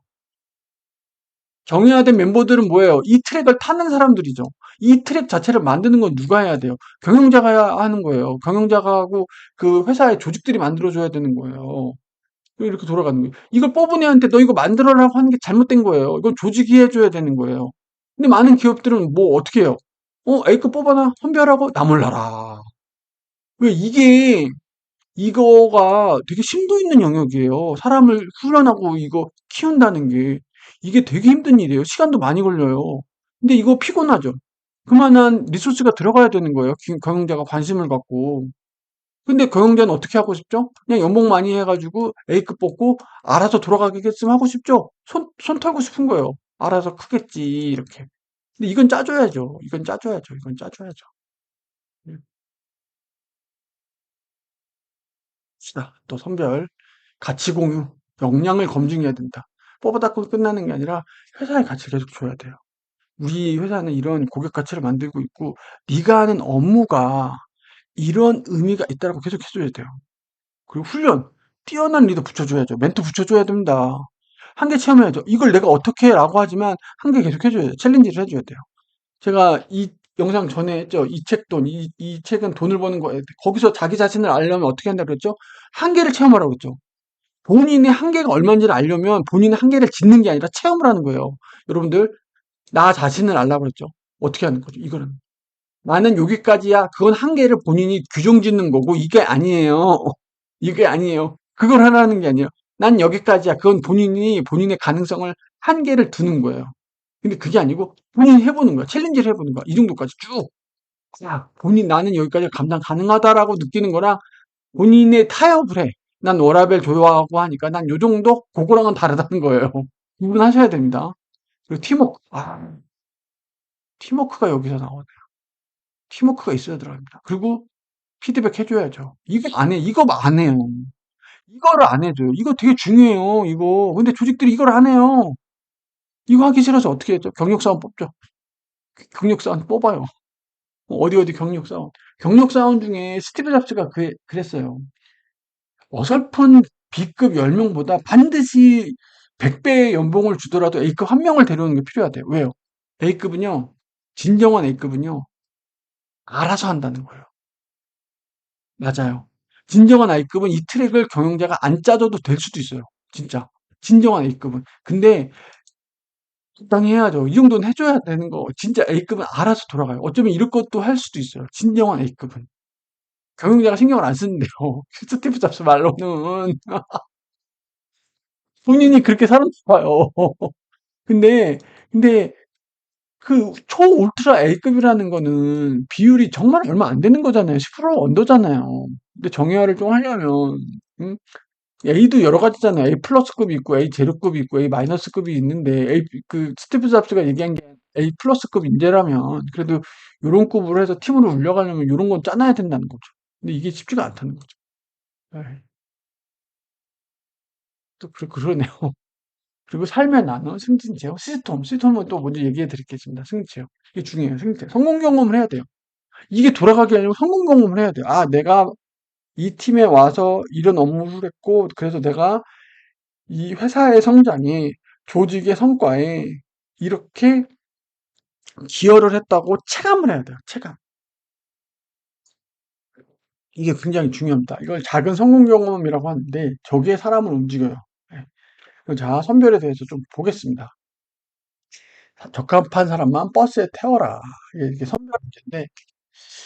[SPEAKER 1] 정해야 된 멤버들은 뭐예요? 이 트랙을 타는 사람들이죠. 이 트랙 자체를 만드는 건 누가 해야 돼요? 경영자가 해야 하는 거예요. 경영자가 하고 그 회사의 조직들이 만들어줘야 되는 거예요. 이렇게 돌아가는 거예요. 이걸 뽑은 애한테 너 이거 만들어라고 하는 게 잘못된 거예요. 이건 조직이 해줘야 되는 거예요. 근데 많은 기업들은 뭐 어떻게 해요? A급 뽑아놔. 선별하고 나 몰라라. 왜 이거가 되게 심도 있는 영역이에요. 사람을 훈련하고 이거 키운다는 게 이게 되게 힘든 일이에요. 시간도 많이 걸려요. 근데 이거 피곤하죠. 그만한 리소스가 들어가야 되는 거예요. 경영자가 관심을 갖고. 근데 경영자는 어떻게 하고 싶죠? 그냥 연봉 많이 해가지고 A급 뽑고 알아서 돌아가겠으면 하고 싶죠? 손 털고 싶은 거예요. 알아서 크겠지, 이렇게. 근데 이건 짜줘야죠. 이건 짜줘야죠. 이건 짜줘야죠. 음, 시다. 또 선별, 가치 공유, 역량을 검증해야 된다. 뽑아닫고 끝나는 게 아니라 회사의 가치를 계속 줘야 돼요. 우리 회사는 이런 고객 가치를 만들고 있고 네가 하는 업무가 이런 의미가 있다고 계속 해줘야 돼요. 그리고 훈련, 뛰어난 리더 붙여줘야죠. 멘토 붙여줘야 됩니다. 한계 체험해야죠. 이걸 내가 어떻게 라고 하지만 한계 계속 해줘야 돼요. 챌린지를 해줘야 돼요. 제가 이 영상 전에 했죠. 이 책 돈, 이 책은 돈을 버는 거예요. 거기서 자기 자신을 알려면 어떻게 한다 그랬죠? 한계를 체험하라고 그랬죠. 본인의 한계가 얼마인지를 알려면 본인의 한계를 짓는 게 아니라 체험을 하는 거예요. 여러분들, 나 자신을 알라고 그랬죠. 어떻게 하는 거죠? 이거는. 나는 여기까지야. 그건 한계를 본인이 규정 짓는 거고, 이게 아니에요. 이게 아니에요. 그걸 하라는 게 아니에요. 난 여기까지야. 그건 본인이 본인의 가능성을 한계를 두는 거예요. 근데 그게 아니고 본인이 해보는 거야. 챌린지를 해보는 거야. 이 정도까지 쭉. 야, 나는 여기까지 감당 가능하다라고 느끼는 거랑 본인의 타협을 해. 난 워라밸 좋아하고 하니까 난 요 정도? 그거랑은 다르다는 거예요. 구분하셔야 됩니다. 그리고 팀워크가 여기서 나오네요. 팀워크가 있어야 들어갑니다. 그리고 피드백 해줘야죠. 이거 안 해. 이거 안 해요. 이거를 안 해줘요. 이거 되게 중요해요. 이거. 근데 조직들이 이걸 안 해요. 이거 하기 싫어서 어떻게 했죠? 경력사원 뽑죠. 경력사원 뽑아요. 어디 경력사원. 경력사원 중에 스티브 잡스가 그랬어요. 어설픈 B급 10명보다 반드시 100배의 연봉을 주더라도 A급 한 명을 데려오는 게 필요하대요. 왜요? A급은요, 진정한 A급은요, 알아서 한다는 거예요. 맞아요. 진정한 A급은 이 트랙을 경영자가 안 짜줘도 될 수도 있어요. 진짜. 진정한 A급은. 근데 적당히 해야죠. 이 정도는 해줘야 되는 거. 진짜 A급은 알아서 돌아가요. 어쩌면 이럴 것도 할 수도 있어요. 진정한 A급은. 경영자가 신경을 안 쓰는데요. 스티브 잡스 말로는 본인이 그렇게 살았나 봐요. 근데, 근데 그 초울트라 A급이라는 거는 비율이 정말 얼마 안 되는 거잖아요. 10% 언더잖아요. 근데 정예화를 좀 하려면 음? A도 여러 가지잖아요. A 플러스급이 있고 A 제로급이 있고 A 마이너스급이 있는데 그 스티브 잡스가 얘기한 게 A 플러스급 인재라면 그래도 요런 급으로 해서 팀으로 올려가려면 요런 건 짜놔야 된다는 거죠. 근데 이게 쉽지가 않다는 거죠. 네. 또 그러네요. 그리고 삶의 나누 승진체험, 시스템은 또 먼저 얘기해 드리겠습니다. 승진체험. 이게 중요해요. 승진체험. 성공 경험을 해야 돼요. 이게 돌아가게 하려면 성공 경험을 해야 돼요. 아, 내가 이 팀에 와서 이런 업무를 했고, 그래서 내가 이 회사의 성장에, 조직의 성과에 이렇게 기여를 했다고 체감을 해야 돼요. 체감. 이게 굉장히 중요합니다. 이걸 작은 성공 경험이라고 하는데, 저게 사람을 움직여요. 네. 자, 선별에 대해서 좀 보겠습니다. 적합한 사람만 버스에 태워라. 이게 선별 문제인데,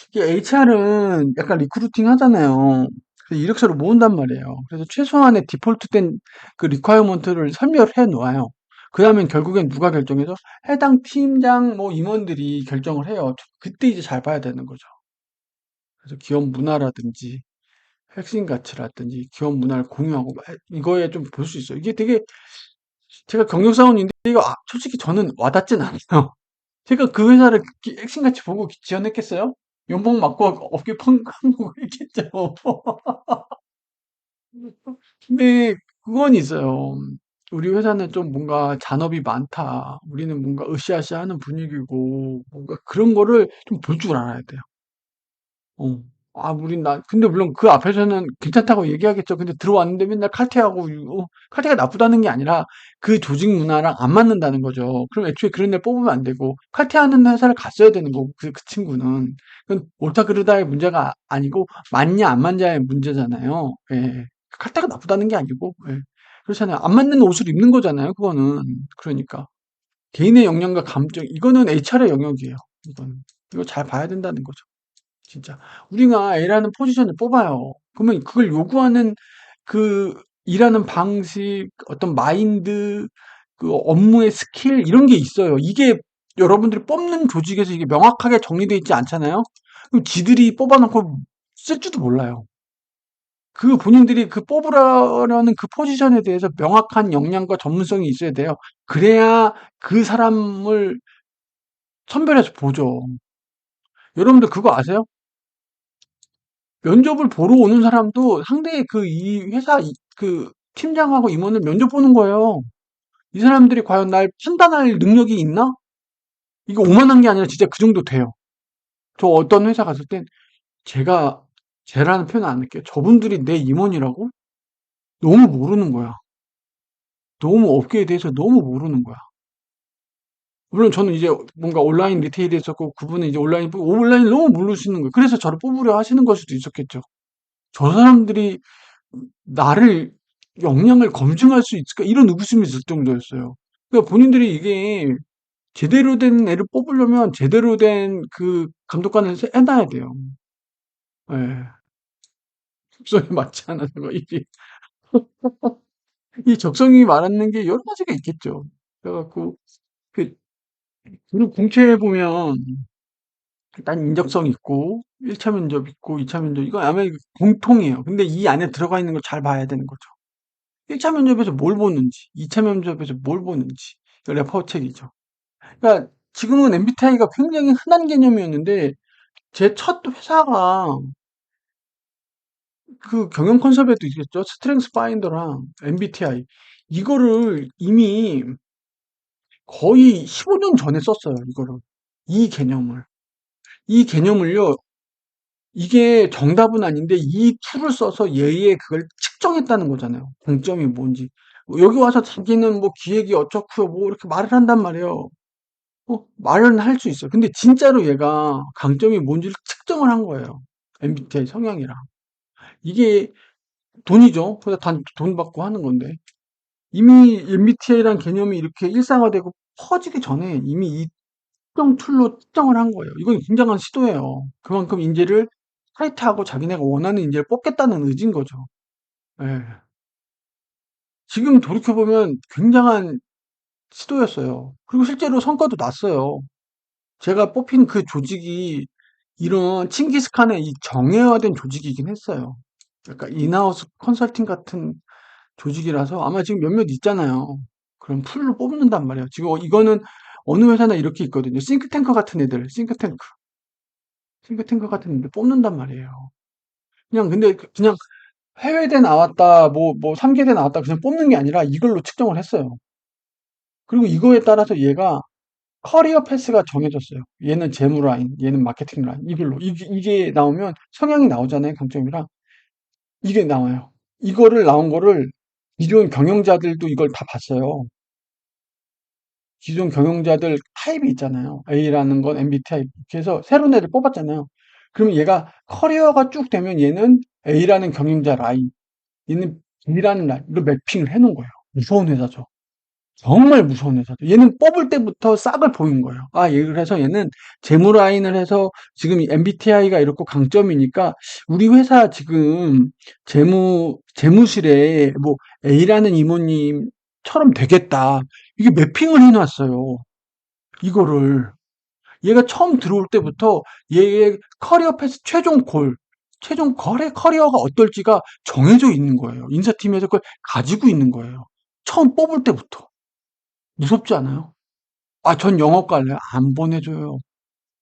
[SPEAKER 1] 이게 HR은 약간 리크루팅 하잖아요. 그래서 이력서를 모은단 말이에요. 그래서 최소한의 디폴트된 그 리ኳ이어먼트를 선별해 놓아요. 그 다음엔 결국엔 누가 결정해서 해당 팀장 뭐 임원들이 결정을 해요. 그때 이제 잘 봐야 되는 거죠. 그래서 기업 문화라든지 핵심 가치라든지 기업 문화를 공유하고 이거에 좀 볼 수 있어요. 이게 되게 제가 경력사원인데 이거 솔직히 저는 와닿진 않아요. 제가 그 회사를 핵심 가치 보고 지원했겠어요? 연봉 맞고 어깨 펑 하고 했겠죠. 근데 그건 있어요. 우리 회사는 좀 뭔가 잔업이 많다. 우리는 뭔가 으쌰으쌰하는 분위기고 뭔가 그런 거를 좀 볼 줄 알아야 돼요. 어. 근데 물론 그 앞에서는 괜찮다고 얘기하겠죠. 근데 들어왔는데 맨날 칼퇴하고, 칼퇴가 나쁘다는 게 아니라 그 조직 문화랑 안 맞는다는 거죠. 그럼 애초에 그런 애 뽑으면 안 되고, 칼퇴하는 회사를 갔어야 되는 거고, 그 친구는. 그건 옳다 그르다의 문제가 아니고, 맞냐, 안 맞냐의 문제잖아요. 예. 칼퇴가 나쁘다는 게 아니고, 예. 그렇잖아요. 안 맞는 옷을 입는 거잖아요. 그거는. 그러니까. 개인의 역량과 감정, 이거는 HR의 영역이에요. 이거는. 이거 잘 봐야 된다는 거죠. 진짜. 우리가 A라는 포지션을 뽑아요. 그러면 그걸 요구하는 그 일하는 방식, 어떤 마인드, 그 업무의 스킬, 이런 게 있어요. 이게 여러분들이 뽑는 조직에서 이게 명확하게 정리되어 있지 않잖아요? 그럼 지들이 뽑아놓고 쓸 줄도 몰라요. 그 본인들이 그 뽑으려는 그 포지션에 대해서 명확한 역량과 전문성이 있어야 돼요. 그래야 그 사람을 선별해서 보죠. 여러분들 그거 아세요? 면접을 보러 오는 사람도 상대의 이 회사 그 팀장하고 임원을 면접 보는 거예요. 이 사람들이 과연 날 판단할 능력이 있나? 이거 오만한 게 아니라 진짜 그 정도 돼요. 저 어떤 회사 갔을 땐 제가 쟤라는 표현 안 할게요. 저분들이 내 임원이라고? 너무 모르는 거야. 너무 업계에 대해서 너무 모르는 거야. 물론 저는 이제 뭔가 온라인 리테일에 있었고 그분은 이제 온라인을 너무 모르시는 거예요. 그래서 저를 뽑으려 하시는 걸 수도 있었겠죠. 저 사람들이 나를 역량을 검증할 수 있을까? 이런 의구심이 있을 정도였어요. 그러니까 본인들이 이게 제대로 된 애를 뽑으려면 제대로 된 그 감독관을 해놔야 돼요. 예. 적성에 맞지 않아서 이 적성이 맞는 게 여러 가지가 있겠죠. 그래갖고 그 그리고 공채에 보면 일단 인적성 있고 1차 면접 있고 2차 면접 이거 아마 공통이에요. 근데 이 안에 들어가 있는 걸 잘 봐야 되는 거죠. 1차 면접에서 뭘 보는지, 2차 면접에서 뭘 보는지, 레퍼책이죠. 그러니까 지금은 MBTI가 굉장히 흔한 개념이었는데 제 첫 회사가 그 경영 컨설에도 있겠죠. 스트렝스 파인더랑 MBTI 이거를 이미 거의 15년 전에 썼어요. 이거를 이 개념을 이 개념을요. 이게 정답은 아닌데 이 툴을 써서 얘의 그걸 측정했다는 거잖아요. 공점이 뭔지. 여기 와서 자기는 뭐 기획이 어쩌고요 뭐 이렇게 말을 한단 말이에요. 말은 할 수 있어요. 근데 진짜로 얘가 강점이 뭔지를 측정을 한 거예요. MBTI 성향이랑. 이게 돈이죠. 그래서 돈 받고 하는 건데. 이미 MBTI란 개념이 이렇게 일상화되고 퍼지기 전에 이미 이 특정 툴로 특정을 한 거예요. 이건 굉장한 시도예요. 그만큼 인재를 타이트하고 자기네가 원하는 인재를 뽑겠다는 의지인 거죠. 예. 지금 돌이켜보면 굉장한 시도였어요. 그리고 실제로 성과도 났어요. 제가 뽑힌 그 조직이 이런 칭기스칸의 이 정예화된 조직이긴 했어요. 약간 인하우스 컨설팅 같은 조직이라서 아마 지금 몇몇 있잖아요. 그럼 풀로 뽑는단 말이에요. 지금 이거는 어느 회사나 이렇게 있거든요. 싱크탱크 같은 애들, 싱크탱크 같은 애들 뽑는단 말이에요. 근데 그냥 해외대 나왔다, 뭐 3개대 나왔다 그냥 뽑는 게 아니라 이걸로 측정을 했어요. 그리고 이거에 따라서 얘가 커리어 패스가 정해졌어요. 얘는 재무 라인, 얘는 마케팅 라인, 이걸로. 이게 나오면 성향이 나오잖아요, 강점이랑. 이게 나와요. 이거를 나온 거를 기존 경영자들도 이걸 다 봤어요. 기존 경영자들 타입이 있잖아요. A라는 건 MBTI. 그래서 새로운 애를 뽑았잖아요. 그러면 얘가 커리어가 쭉 되면 얘는 A라는 경영자 라인, 얘는 B라는 라인, 이거 매핑을 해놓은 거예요. 무서운 회사죠. 정말 무서운 회사죠. 얘는 뽑을 때부터 싹을 보인 거예요. 그래서 얘는 재무 라인을 해서 지금 MBTI가 이렇고 강점이니까 우리 회사 지금 재무실에 뭐 A라는 이모님처럼 되겠다. 이게 매핑을 해놨어요. 이거를. 얘가 처음 들어올 때부터 얘의 커리어 패스 최종 골. 최종 커리어가 어떨지가 정해져 있는 거예요. 인사팀에서 그걸 가지고 있는 거예요. 처음 뽑을 때부터. 무섭지 않아요? 아, 전 영업 갈래. 안 보내줘요.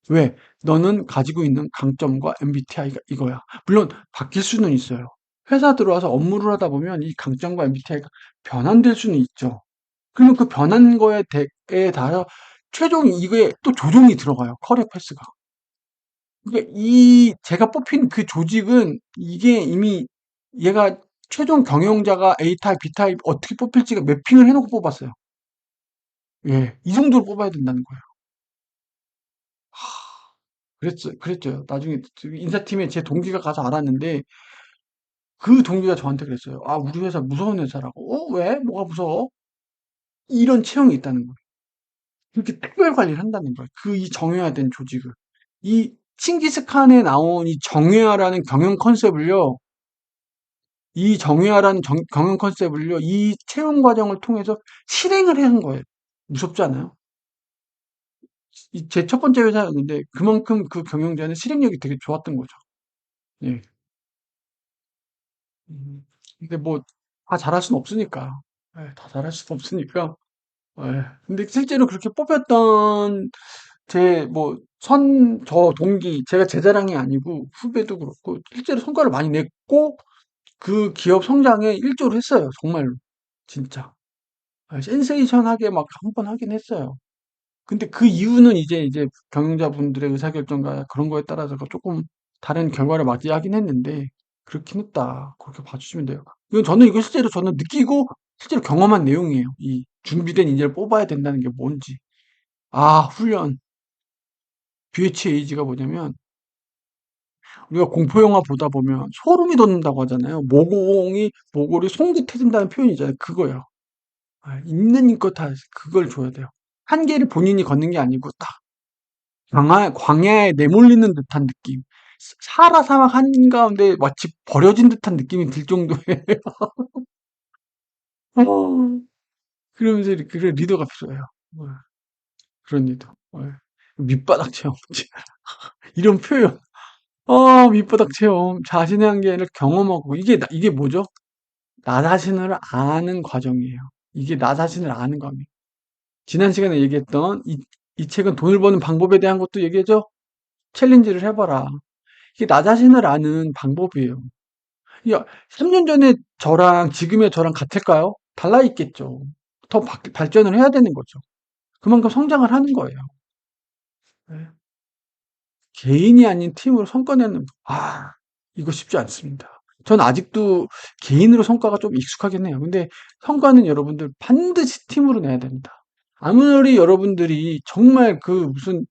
[SPEAKER 1] 왜? 너는 가지고 있는 강점과 MBTI가 이거야. 물론 바뀔 수는 있어요. 회사 들어와서 업무를 하다 보면 이 강점과 MBTI가 변환될 수는 있죠. 그러면 그 변한 거에 따라 최종 이거에 또 조정이 들어가요. 커리어 패스가. 그러니까 제가 뽑힌 그 조직은 이게 이미 얘가 최종 경영자가 A타입, B타입 어떻게 뽑힐지가 매핑을 해놓고 뽑았어요. 예. 이 정도로 뽑아야 된다는 거예요. 그랬죠. 나중에 인사팀에 제 동기가 가서 알았는데 그 동기가 저한테 그랬어요. 아, 우리 회사 무서운 회사라고. 왜? 뭐가 무서워? 이런 체형이 있다는 거예요. 그렇게 특별 관리를 한다는 거예요. 이 정형화된 조직을. 이 칭기스칸에 나온 이 정형화라는 경영 컨셉을요. 이 정형화라는 경영 컨셉을요. 이 채용 과정을 통해서 실행을 한 거예요. 무섭지 않아요? 제 첫 번째 회사였는데 그만큼 그 경영자는 실행력이 되게 좋았던 거죠. 예. 근데 뭐 다 잘할 수는 없으니까. 예, 다 잘할 수는 없으니까. 예. 근데 실제로 그렇게 뽑혔던 저 동기, 제가 제 자랑이 아니고 후배도 그렇고 실제로 성과를 많이 냈고 그 기업 성장에 일조를 했어요. 정말로. 진짜. 센세이션하게 막 한 번 하긴 했어요. 근데 그 이유는 이제 경영자분들의 의사결정과 그런 거에 따라서 조금 다른 결과를 맞이하긴 했는데 그렇긴 했다. 그렇게 봐주시면 돼요. 이거 실제로 저는 느끼고 실제로 경험한 내용이에요. 이 준비된 인재를 뽑아야 된다는 게 뭔지. 아, 훈련. BHAG가 뭐냐면 우리가 공포 영화 보다 보면 소름이 돋는다고 하잖아요. 모골이 송긋해진다는 표현이잖아요. 그거예요. 있는 것 다 그걸 줘야 돼요. 한계를 본인이 걷는 게 아니고 딱 광야에 내몰리는 듯한 느낌. 사라 사막 한가운데 마치 버려진 듯한 느낌이 들 정도의 어, 그러면서 그런 리더가 필요해요. 그런 리더. 밑바닥 체험. 이런 표현. 밑바닥 체험. 자신의 한계를 경험하고 이게 뭐죠? 나 자신을 아는 과정이에요. 이게 나 자신을 아는 과정이에요. 지난 시간에 얘기했던 이 책은 돈을 버는 방법에 대한 것도 얘기해줘. 챌린지를 해봐라. 이게 나 자신을 아는 방법이에요. 야, 3년 전에 저랑 지금의 저랑 같을까요? 달라 있겠죠. 더 발전을 해야 되는 거죠. 그만큼 성장을 하는 거예요. 네. 개인이 아닌 팀으로 성과 내는, 이거 쉽지 않습니다. 전 아직도 개인으로 성과가 좀 익숙하긴 해요. 근데 성과는 여러분들 반드시 팀으로 내야 됩니다. 아무리 여러분들이 정말 무슨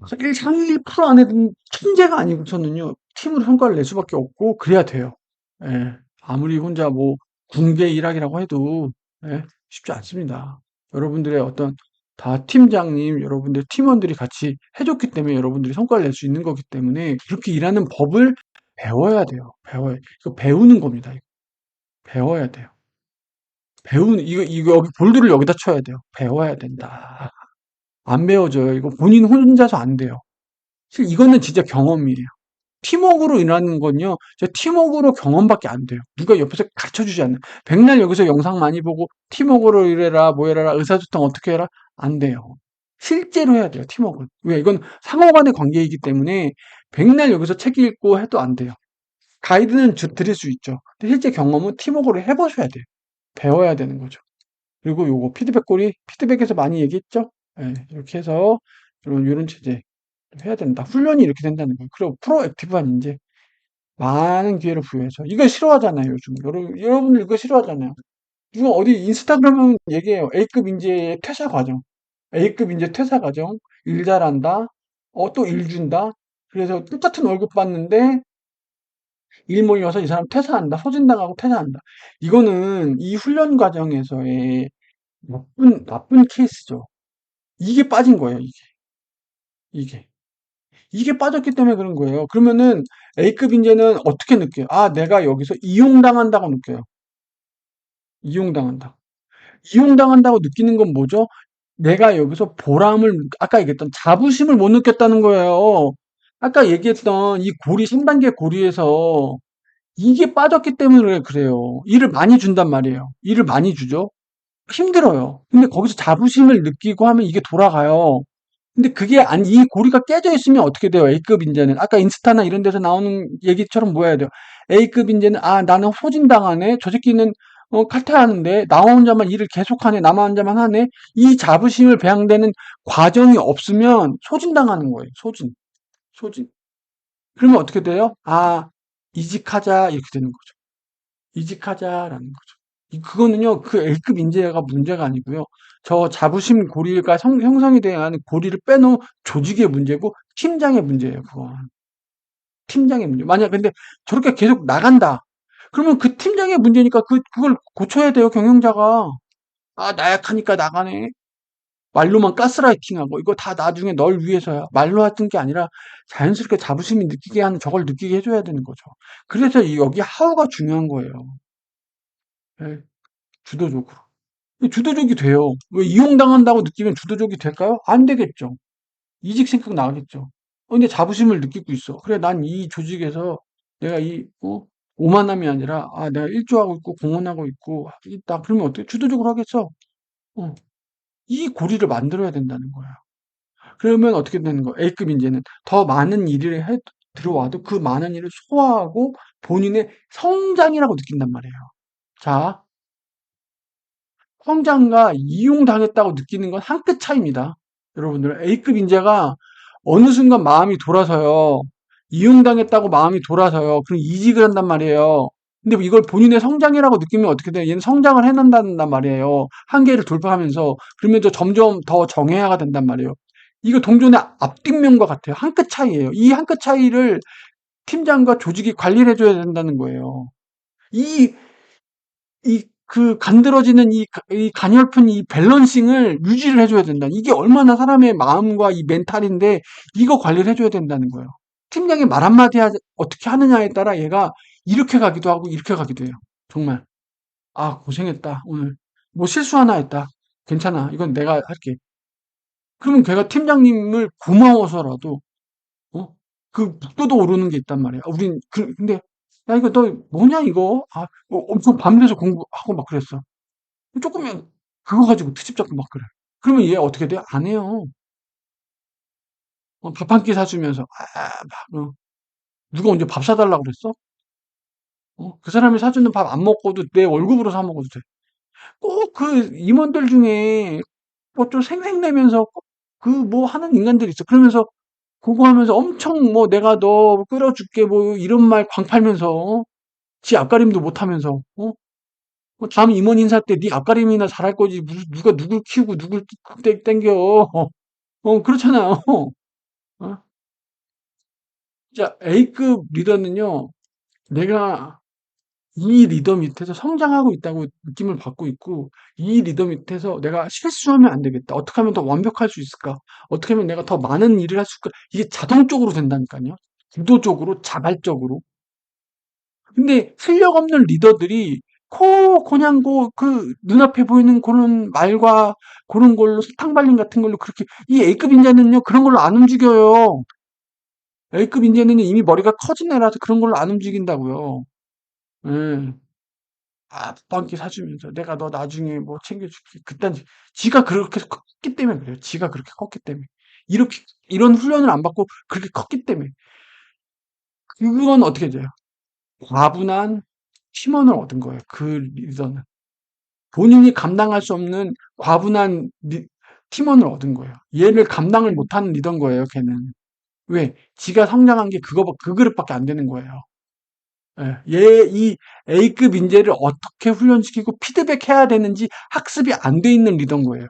[SPEAKER 1] 상위 1% 안에 든 천재가 아니고서는요, 팀으로 성과를 낼 수밖에 없고, 그래야 돼요. 예. 아무리 혼자 군계 일학이라고 해도, 예, 쉽지 않습니다. 여러분들의 다 팀장님, 여러분들 팀원들이 같이 해줬기 때문에 여러분들이 성과를 낼 수 있는 거기 때문에, 그렇게 일하는 법을 배워야 돼요. 배워야, 이거 배우는 겁니다. 이거. 배워야 돼요. 이거 여기 볼드를 여기다 쳐야 돼요. 배워야 된다. 안 배워져요. 이거 본인 혼자서 안 돼요. 이거는 진짜 경험이에요. 팀워크로 일하는 건요, 팀워크로 경험밖에 안 돼요. 누가 옆에서 가르쳐 주지 않는. 백날 여기서 영상 많이 보고, 팀워크로 일해라, 뭐 해라, 의사소통 어떻게 해라, 안 돼요. 실제로 해야 돼요, 팀워크는. 왜? 이건 상호 간의 관계이기 때문에, 백날 여기서 책 읽고 해도 안 돼요. 가이드는 드릴 수 있죠. 근데 실제 경험은 팀워크로 해보셔야 돼요. 배워야 되는 거죠. 그리고 요거 피드백에서 많이 얘기했죠? 예, 이렇게 해서, 이런 체제. 해야 된다. 훈련이 이렇게 된다는 거예요. 그리고 프로액티브한 인재. 많은 기회를 부여해서. 이거 싫어하잖아요, 요즘. 여러분들 이거 싫어하잖아요. 이거 어디 인스타그램은 얘기해요. A급 인재의 퇴사 과정. A급 인재 퇴사 과정. 일 잘한다. 또 일 준다. 그래서 똑같은 월급 받는데 일 몰려서 이 사람 퇴사한다. 소진당하고 퇴사한다. 이거는 이 훈련 과정에서의 나쁜 케이스죠. 이게 빠진 거예요, 이게. 이게 빠졌기 때문에 그런 거예요. 그러면은 A급 인재는 어떻게 느껴요? 내가 여기서 이용당한다고 느껴요. 이용당한다. 이용당한다고 느끼는 건 뭐죠? 내가 여기서 아까 얘기했던 자부심을 못 느꼈다는 거예요. 아까 얘기했던 이 고리, 3단계 고리에서 이게 빠졌기 때문에 그래요. 일을 많이 준단 말이에요. 일을 많이 주죠. 힘들어요. 근데 거기서 자부심을 느끼고 하면 이게 돌아가요. 근데 그게 이 고리가 깨져 있으면 어떻게 돼요? A급 인재는. 아까 인스타나 이런 데서 나오는 얘기처럼 뭐 해야 돼요? A급 인재는, 아, 나는 소진당하네. 저 새끼는, 칼퇴하는데, 나 혼자만 일을 계속하네. 나만 혼자만 하네. 이 자부심을 배양되는 과정이 없으면 소진당하는 거예요. 소진. 소진. 그러면 어떻게 돼요? 아, 이직하자. 이렇게 되는 거죠. 이직하자라는 거죠. 그거는요, 그 A급 인재가 문제가 아니고요. 저 자부심 고리가 형성이 돼야 하는 고리를 빼놓은 조직의 문제고, 팀장의 문제예요, 그건. 팀장의 문제. 만약 근데 저렇게 계속 나간다. 그러면 그 팀장의 문제니까 그걸 고쳐야 돼요, 경영자가. 아, 나약하니까 나가네. 말로만 가스라이팅하고, 이거 다 나중에 널 위해서야. 말로 하던 게 아니라 자연스럽게 자부심이 느끼게 하는 저걸 느끼게 해줘야 되는 거죠. 그래서 여기 하우가 중요한 거예요. 예, 주도적으로. 주도적이 돼요. 왜 이용당한다고 느끼면 주도적이 될까요? 안 되겠죠. 이직 생각 나겠죠. 근데 자부심을 느끼고 있어. 그래, 난 이 조직에서 내가 오만함이 아니라, 아, 내가 일조하고 있고, 공헌하고 있다. 그러면 어떻게, 주도적으로 하겠어? 어. 이 고리를 만들어야 된다는 거야. 그러면 어떻게 되는 거야? A급 인재는 더 많은 일을 들어와도 그 많은 일을 소화하고 본인의 성장이라고 느낀단 말이에요. 자, 성장과 이용당했다고 느끼는 건 한 끗 차이입니다. 여러분들 A급 인재가 어느 순간 마음이 돌아서요. 이용당했다고 마음이 돌아서요. 그럼 이직을 한단 말이에요. 근데 이걸 본인의 성장이라고 느끼면 어떻게 돼요? 얘는 성장을 해낸단 말이에요. 한계를 돌파하면서. 그러면서 점점 더 정예화가 된단 말이에요. 이거 동전의 앞뒷면과 같아요. 한 끗 차이예요. 이 한 끗 차이를 팀장과 조직이 관리를 해줘야 된다는 거예요. 이 간드러지는 이 가냘픈 이 밸런싱을 유지를 해줘야 된다. 이게 얼마나 사람의 마음과 이 멘탈인데, 이거 관리를 해줘야 된다는 거예요. 팀장이 말 한마디 어떻게 하느냐에 따라 얘가 이렇게 가기도 하고, 이렇게 가기도 해요. 정말. 아, 고생했다, 오늘. 뭐 실수 하나 했다. 괜찮아. 이건 내가 할게. 그러면 걔가 팀장님을 고마워서라도, 어? 그 북도도 오르는 게 있단 말이야. 근데, 야, 이거 너 뭐냐, 이거? 아, 엄청 밤새서 공부하고 막 그랬어. 조금만 그거 가지고 트집 잡고 막 그래. 그러면 얘 어떻게 돼? 안 해요. 밥 한 끼 사주면서 누가 언제 밥 사달라고 그랬어? 그 사람이 사주는 밥 안 먹고도 내 월급으로 사 먹어도 돼. 꼭 그 임원들 중에 뭐 좀 생색내면서 그 뭐 하는 인간들이 있어. 그러면서 그거 하면서 엄청 뭐 내가 너 끌어줄게 뭐 이런 말 광팔면서 지 앞가림도 못하면서 다음 임원 인사 때 네 앞가림이나 잘할 거지 무슨 누가 누굴 키우고 누굴 땡겨. 그렇잖아요. 어? 자, A급 리더는요, 내가 이 리더 밑에서 성장하고 있다고 느낌을 받고 있고, 이 리더 밑에서 내가 실수하면 안 되겠다. 어떻게 하면 더 완벽할 수 있을까? 어떻게 하면 내가 더 많은 일을 할 수 있을까? 이게 자동적으로 된다니까요. 구도적으로, 자발적으로. 근데 실력 없는 리더들이 그냥 눈앞에 보이는 그런 말과 그런 걸로 사탕 발림 같은 걸로 그렇게, 이 A급 인자는요, 그런 걸로 안 움직여요. A급 인재는 이미 머리가 커진 애라서 그런 걸로 안 움직인다고요. 예. 아, 밥 한 끼 사주면서 내가 너 나중에 뭐 챙겨줄게. 지가 그렇게 컸기 때문에 그래요. 지가 그렇게 컸기 때문에. 이렇게, 이런 훈련을 안 받고 그렇게 컸기 때문에. 그건 어떻게 돼요? 과분한 팀원을 얻은 거예요. 그 리더는. 본인이 감당할 수 없는 과분한 팀원을 얻은 거예요. 얘를 감당을 못하는 리더인 거예요, 걔는. 왜? 지가 성장한 게 그 그릇밖에 안 되는 거예요. 예, 이 A급 인재를 어떻게 훈련시키고 피드백해야 되는지 학습이 안 돼 있는 리더인 거예요.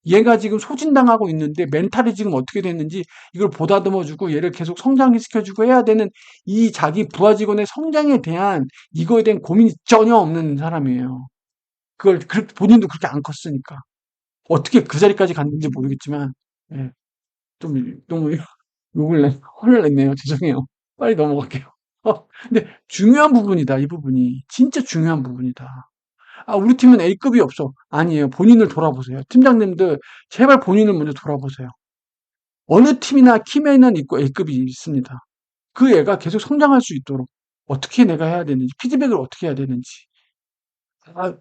[SPEAKER 1] 얘가 지금 소진당하고 있는데 멘탈이 지금 어떻게 됐는지 이걸 보다듬어주고 얘를 계속 성장시켜주고 해야 되는 이 자기 부하 직원의 성장에 대한 이거에 대한 고민이 전혀 없는 사람이에요. 본인도 그렇게 안 컸으니까. 어떻게 그 자리까지 갔는지 모르겠지만, 예, 좀 너무 화를 냈네요. 죄송해요. 빨리 넘어갈게요. 근데 중요한 부분이다, 이 부분이. 진짜 중요한 부분이다. 아, 우리 팀은 A급이 없어. 아니에요. 본인을 돌아보세요. 팀장님들, 제발 본인을 먼저 돌아보세요. 어느 팀이나 키맨은 있고 A급이 있습니다. 그 애가 계속 성장할 수 있도록 어떻게 내가 해야 되는지, 피드백을 어떻게 해야 되는지. 아,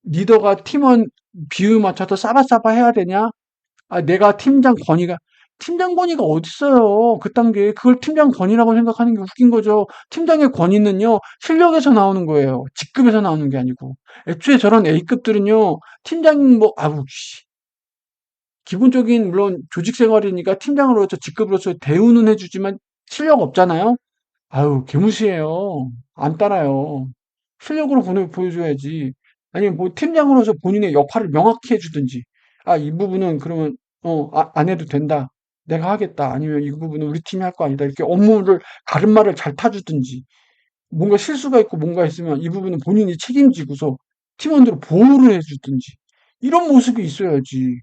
[SPEAKER 1] 리더가 팀원 비율 맞춰서 싸바싸바 해야 되냐? 아, 내가 팀장 권위가 어딨어요. 그딴 게. 그걸 팀장 권위라고 생각하는 게 웃긴 거죠. 팀장의 권위는요, 실력에서 나오는 거예요. 직급에서 나오는 게 아니고. 애초에 저런 A급들은요, 팀장 뭐, 아우, 씨. 기본적인, 물론 조직 생활이니까 팀장으로서 직급으로서 대우는 해주지만 실력 없잖아요? 아유, 개무시해요. 안 따라요. 실력으로 보여줘야지. 아니면 뭐 팀장으로서 본인의 역할을 명확히 해주든지. 아, 이 부분은 그러면, 안 해도 된다. 내가 하겠다. 아니면 이 부분은 우리 팀이 할 거 아니다. 이렇게 업무를, 가름말을 잘 타주든지. 뭔가 실수가 있고 뭔가 있으면 이 부분은 본인이 책임지고서 팀원들을 보호를 해주든지. 이런 모습이 있어야지.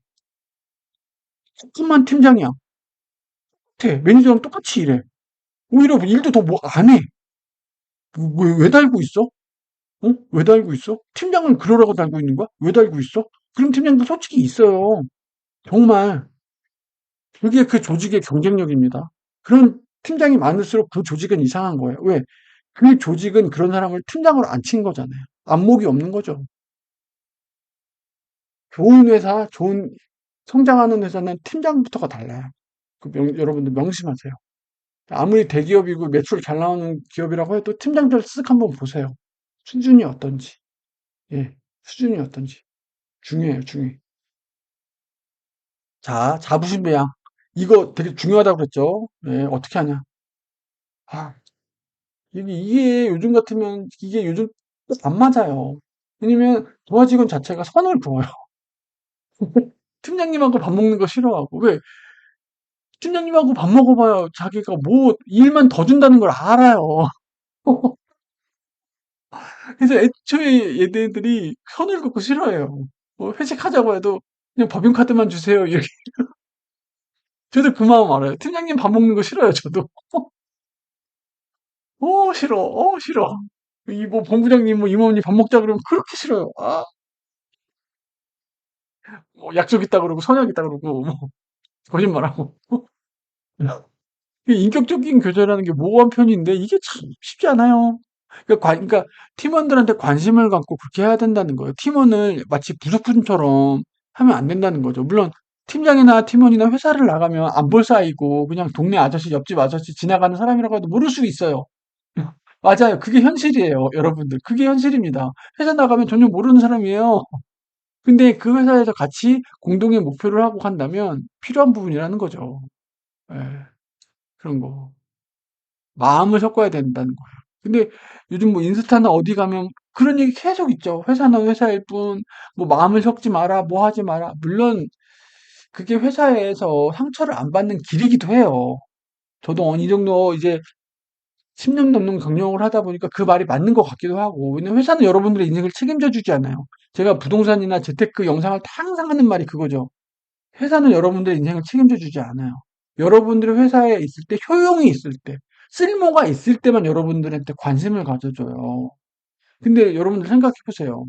[SPEAKER 1] 조금만 팀장이야. 매니저랑 똑같이 일해. 오히려 일도 더 뭐 안 해. 왜 달고 있어? 왜 달고 있어? 팀장은 그러라고 달고 있는 거야? 왜 달고 있어? 그런 팀장도 솔직히 있어요. 정말. 그게 그 조직의 경쟁력입니다. 그런 팀장이 많을수록 그 조직은 이상한 거예요. 왜? 그 조직은 그런 사람을 팀장으로 안 친 거잖아요. 안목이 없는 거죠. 좋은 회사, 좋은 성장하는 회사는 팀장부터가 달라요. 여러분들 명심하세요. 아무리 대기업이고 매출 잘 나오는 기업이라고 해도 팀장들 쓱 한번 보세요. 수준이 어떤지. 예, 수준이 어떤지. 중요해요, 중요해. 자, 자부심배양. 이거 되게 중요하다고 그랬죠? 네, 어떻게 하냐? 아, 이게 요즘 같으면, 이게 요즘 안 맞아요. 왜냐면, 부하 직원 자체가 선을 그어요. 팀장님하고 밥 먹는 거 싫어하고. 왜? 팀장님하고 밥 먹어봐야 자기가 뭐, 일만 더 준다는 걸 알아요. 그래서 애초에 얘네들이 선을 긋고 싫어해요. 뭐 회식하자고 해도, 그냥 법인카드만 주세요. 이렇게. 저도 그 마음 알아요. 팀장님 밥 먹는 거 싫어요, 저도. 싫어. 싫어. 이 뭐 본부장님 뭐 이모님 밥 먹자 그러면 그렇게 싫어요. 뭐 약속 있다 그러고 선약 있다 그러고 뭐 거짓말하고. 이 인격적인 교제라는 게 모호한 편인데 이게 참 쉽지 않아요. 그러니까 팀원들한테 관심을 갖고 그렇게 해야 된다는 거예요. 팀원을 마치 부속품처럼 하면 안 된다는 거죠. 물론 팀장이나 팀원이나 회사를 나가면 안 볼 사이고 그냥 동네 아저씨, 옆집 아저씨 지나가는 사람이라고 해도 모를 수 있어요. 맞아요. 그게 현실이에요, 여러분들. 그게 현실입니다. 회사 나가면 전혀 모르는 사람이에요. 근데 그 회사에서 같이 공동의 목표를 하고 간다면 필요한 부분이라는 거죠. 예, 그런 거. 마음을 섞어야 된다는 거예요. 근데 요즘 뭐 인스타나 어디 가면 그런 얘기 계속 있죠. 회사는 회사일 뿐, 뭐 마음을 섞지 마라, 뭐 하지 마라. 물론 그게 회사에서 상처를 안 받는 길이기도 해요. 저도 어느 정도 이제 10년 넘는 경영을 하다 보니까 그 말이 맞는 것 같기도 하고. 왜냐면 회사는 여러분들의 인생을 책임져 주지 않아요. 제가 부동산이나 재테크 영상을 다 항상 하는 말이 그거죠. 회사는 여러분들의 인생을 책임져 주지 않아요. 여러분들이 회사에 있을 때, 효용이 있을 때, 쓸모가 있을 때만 여러분들한테 관심을 가져줘요. 근데 여러분들 생각해 보세요.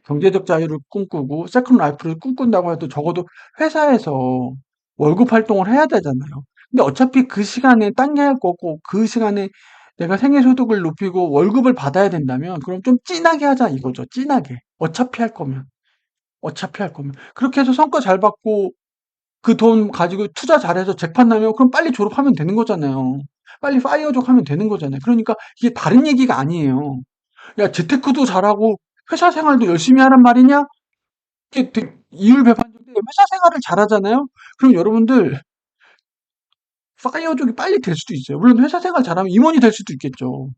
[SPEAKER 1] 경제적 자유를 꿈꾸고 세컨 라이프를 꿈꾼다고 해도 적어도 회사에서 월급 활동을 해야 되잖아요. 근데 어차피 그 시간에 딴 게 할 거고 그 시간에 내가 생애 소득을 높이고 월급을 받아야 된다면 그럼 좀 진하게 하자 이거죠. 진하게. 어차피 할 거면. 어차피 할 거면. 그렇게 해서 성과 잘 받고 그 돈 가지고 투자 잘해서 재판 나면 그럼 빨리 졸업하면 되는 거잖아요. 빨리 파이어족 하면 되는 거잖아요. 그러니까 이게 다른 얘기가 아니에요. 야, 재테크도 잘하고 회사 생활도 열심히 하란 말이냐? 이게 이율배반인데 회사 생활을 잘하잖아요? 그럼 여러분들 파이어족이 빨리 될 수도 있어요. 물론 회사 생활 잘하면 임원이 될 수도 있겠죠.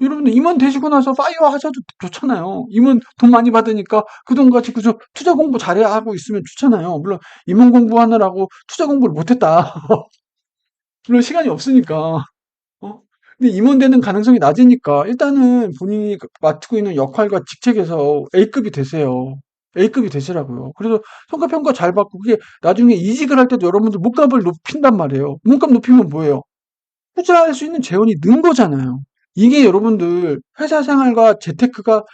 [SPEAKER 1] 여러분들 임원 되시고 나서 파이어 하셔도 좋잖아요. 임원 돈 많이 받으니까 그 돈 가지고 저 투자 공부 잘해야 하고 있으면 좋잖아요. 물론 임원 공부하느라고 투자 공부를 못했다. 물론 시간이 없으니까. 어? 근데 임원 되는 가능성이 낮으니까 일단은 본인이 맡고 있는 역할과 직책에서 A급이 되세요. A급이 되시라고요. 그래서 성과평가 잘 받고 그게 나중에 이직을 할 때도 여러분들 몸값을 높인단 말이에요. 몸값 높이면 뭐예요? 투자할 수 있는 재원이 는 거잖아요. 이게 여러분들 회사 생활과 재테크가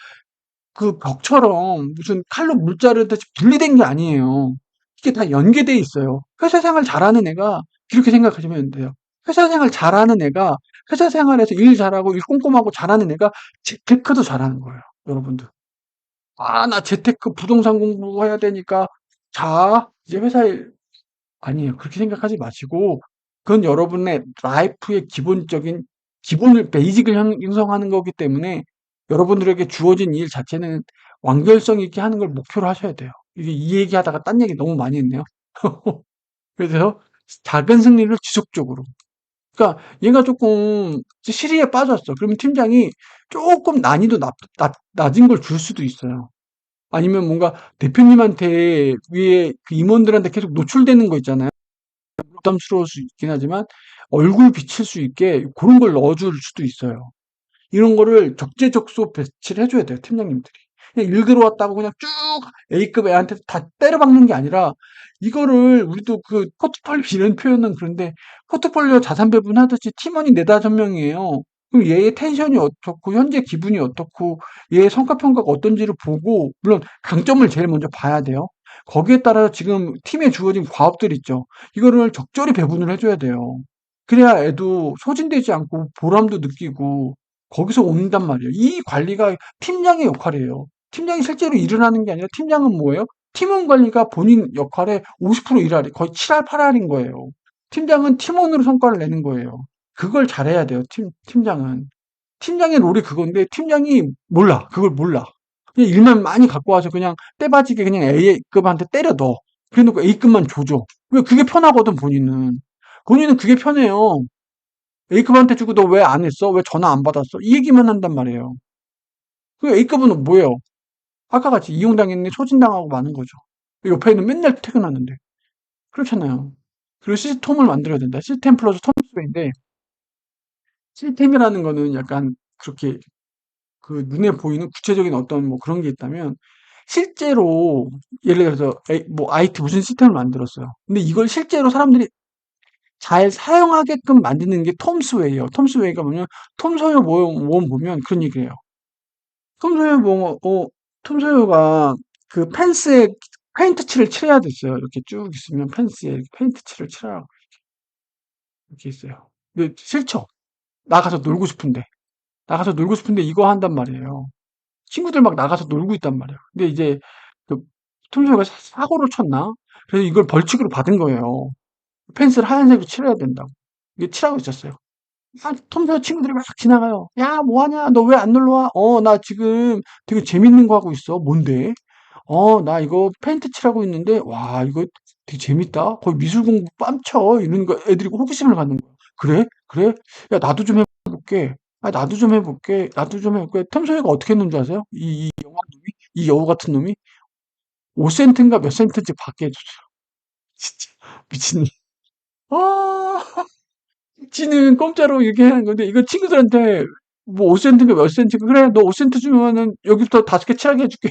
[SPEAKER 1] 그 벽처럼 무슨 칼로 물 자르듯이 분리된 게 아니에요. 이게 다 연계돼 있어요. 회사 생활 잘하는 애가 그렇게 생각하시면 돼요. 회사 생활 잘하는 애가 회사 생활에서 일 잘하고 일 꼼꼼하고 잘하는 애가 재테크도 잘하는 거예요. 여러분들. 아, 나 재테크 부동산 공부해야 되니까 자, 이제 회사에 아니에요. 그렇게 생각하지 마시고 그건 여러분의 라이프의 기본적인 기본을 베이직을 형성하는 거기 때문에 여러분들에게 주어진 일 자체는 완결성 있게 하는 걸 목표로 하셔야 돼요. 이게 이 얘기하다가 딴 얘기 너무 많이 했네요. 그래서 작은 승리를 지속적으로. 그러니까 얘가 조금 실의에 빠졌어. 그러면 팀장이 조금 난이도 낮은 걸 줄 수도 있어요. 아니면 뭔가 대표님한테 위에 그 임원들한테 계속 노출되는 거 있잖아요. 부담스러울 수 있긴 하지만 얼굴 비칠 수 있게 그런 걸 넣어줄 수도 있어요. 이런 거를 적재적소 배치를 해줘야 돼요, 팀장님들이. 그냥 일 들어왔다고 그냥 쭉 A급 애한테 다 때려박는 게 아니라 이거를 우리도 그 포트폴리오 이런 표현은 그런데 포트폴리오 자산 배분하듯이 팀원이 네다섯 명이에요. 그럼 얘의 텐션이 어떻고 현재 기분이 어떻고 얘의 성과 평가가 어떤지를 보고 물론 강점을 제일 먼저 봐야 돼요. 거기에 따라서 지금 팀에 주어진 과업들 있죠. 이거를 적절히 배분을 해줘야 돼요. 그래야 애도 소진되지 않고 보람도 느끼고 거기서 온단 말이에요. 이 관리가 팀장의 역할이에요. 팀장이 실제로 일을 하는 게 아니라 팀장은 뭐예요? 팀원 관리가 본인 역할의 50% 일할이 거의 7할 8할인 거예요. 팀장은 팀원으로 성과를 내는 거예요. 그걸 잘해야 돼요. 팀장은. 팀장의 롤이 그건데 팀장이 몰라. 그걸 몰라. 그냥 일만 많이 갖고 와서 그냥 때바지게 그냥 A급한테 때려 넣어. 그래놓고 A급만 줘줘. 왜 그게 편하거든 본인은. 본인은 그게 편해요. A급한테 주고 너 왜 안 했어? 왜 전화 안 받았어? 이 얘기만 한단 말이에요. 그 A급은 뭐예요? 아까 같이 이용당했네, 소진당하고 마는 거죠. 옆에는 맨날 퇴근하는데. 그렇잖아요. 그리고 시스템을 만들어야 된다. 시스템 플러스 텀스웨인데, 시스템이라는 거는 약간 그렇게 그 눈에 보이는 구체적인 어떤 뭐 그런 게 있다면, 실제로, 예를 들어서, 뭐 IT 무슨 시스템을 만들었어요. 근데 이걸 실제로 사람들이 잘 사용하게끔 만드는 게 톰스웨이예요. 톰스웨이가 뭐냐면, 톰 소요 모험 보면 그런 얘기를 해요. 톰 소요 톰 소요가 그 펜스에 페인트 칠을 칠해야 됐어요. 이렇게 쭉 있으면 펜스에 이렇게 페인트 칠을 칠하라고 이렇게 있어요. 근데 싫죠. 나가서 놀고 싶은데. 나가서 놀고 싶은데 이거 한단 말이에요. 친구들 막 나가서 놀고 있단 말이에요. 근데 이제 그톰 소요가 사고를 쳤나? 그래서 이걸 벌칙으로 받은 거예요. 펜스를 하얀색으로 칠해야 된다고. 이게 칠하고 있었어요. 톰 소요 친구들이 막 지나가요. 야, 뭐 하냐? 너 왜 안 놀러 와? 나 지금 되게 재밌는 거 하고 있어. 뭔데? 나 이거 페인트 칠하고 있는데, 와, 이거 되게 재밌다. 거의 미술 공부 뺨쳐. 이러는 거 애들이 호기심을 갖는 거야. 그래? 그래? 야, 나도 좀 해볼게. 아, 나도 좀 해볼게. 나도 좀 해볼게. 톰 소요가 어떻게 했는 줄 아세요? 이 영화 놈이? 이 여우 같은 놈이? 5센트인가 몇 센트인지 받게 해줬어요. 진짜. 미친. 아, 지는 공짜로 이렇게 하는 건데 이거 친구들한테 뭐 5센트인가 몇 센트인가 그래 너 5센트 주면은 여기부터 5개 칠하게 해줄게.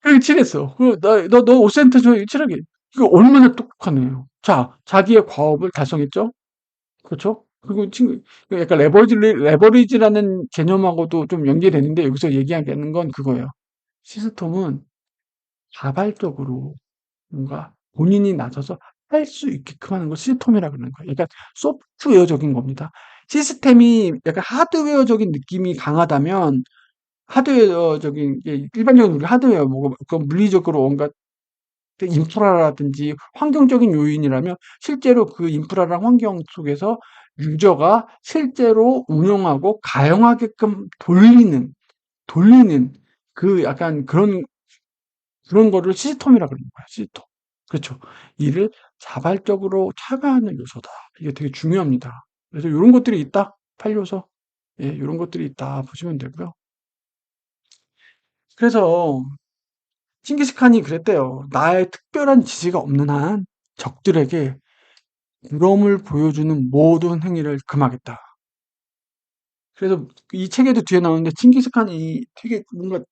[SPEAKER 1] 그렇게 칠했어. 너 5센트 줘 칠하게. 이거 얼마나 똑똑하네요. 자, 자기의 과업을 달성했죠. 그렇죠? 그리고 친구 약간 레버리지라는 개념하고도 좀 연계되는데 여기서 얘기하는 건 그거예요. 시스템은 자발적으로 뭔가 본인이 나서서 할 수 있게끔 하는 걸 시스템이라 그러는 거예요. 그러니까 소프트웨어적인 겁니다. 시스템이 약간 하드웨어적인 느낌이 강하다면 하드웨어적인 게 일반적인 우리 하드웨어 뭐 그 물리적으로 뭔가 인프라라든지 환경적인 요인이라면 실제로 그 인프라랑 환경 속에서 유저가 실제로 운영하고 가용하게끔 돌리는 그 약간 그런 거를 시스템이라 그러는 거야, 시스템. 그렇죠. 일을 자발적으로 참여하는 요소다. 이게 되게 중요합니다. 그래서 요런 것들이 있다. 8요소. 예, 요런 것들이 있다 보시면 되고요. 그래서 칭기스칸이 그랬대요. 나의 특별한 지시가 없는 한 적들에게 부러움을 보여주는 모든 행위를 금하겠다. 그래서 이 책에도 뒤에 나오는데 칭기스칸이 되게 뭔가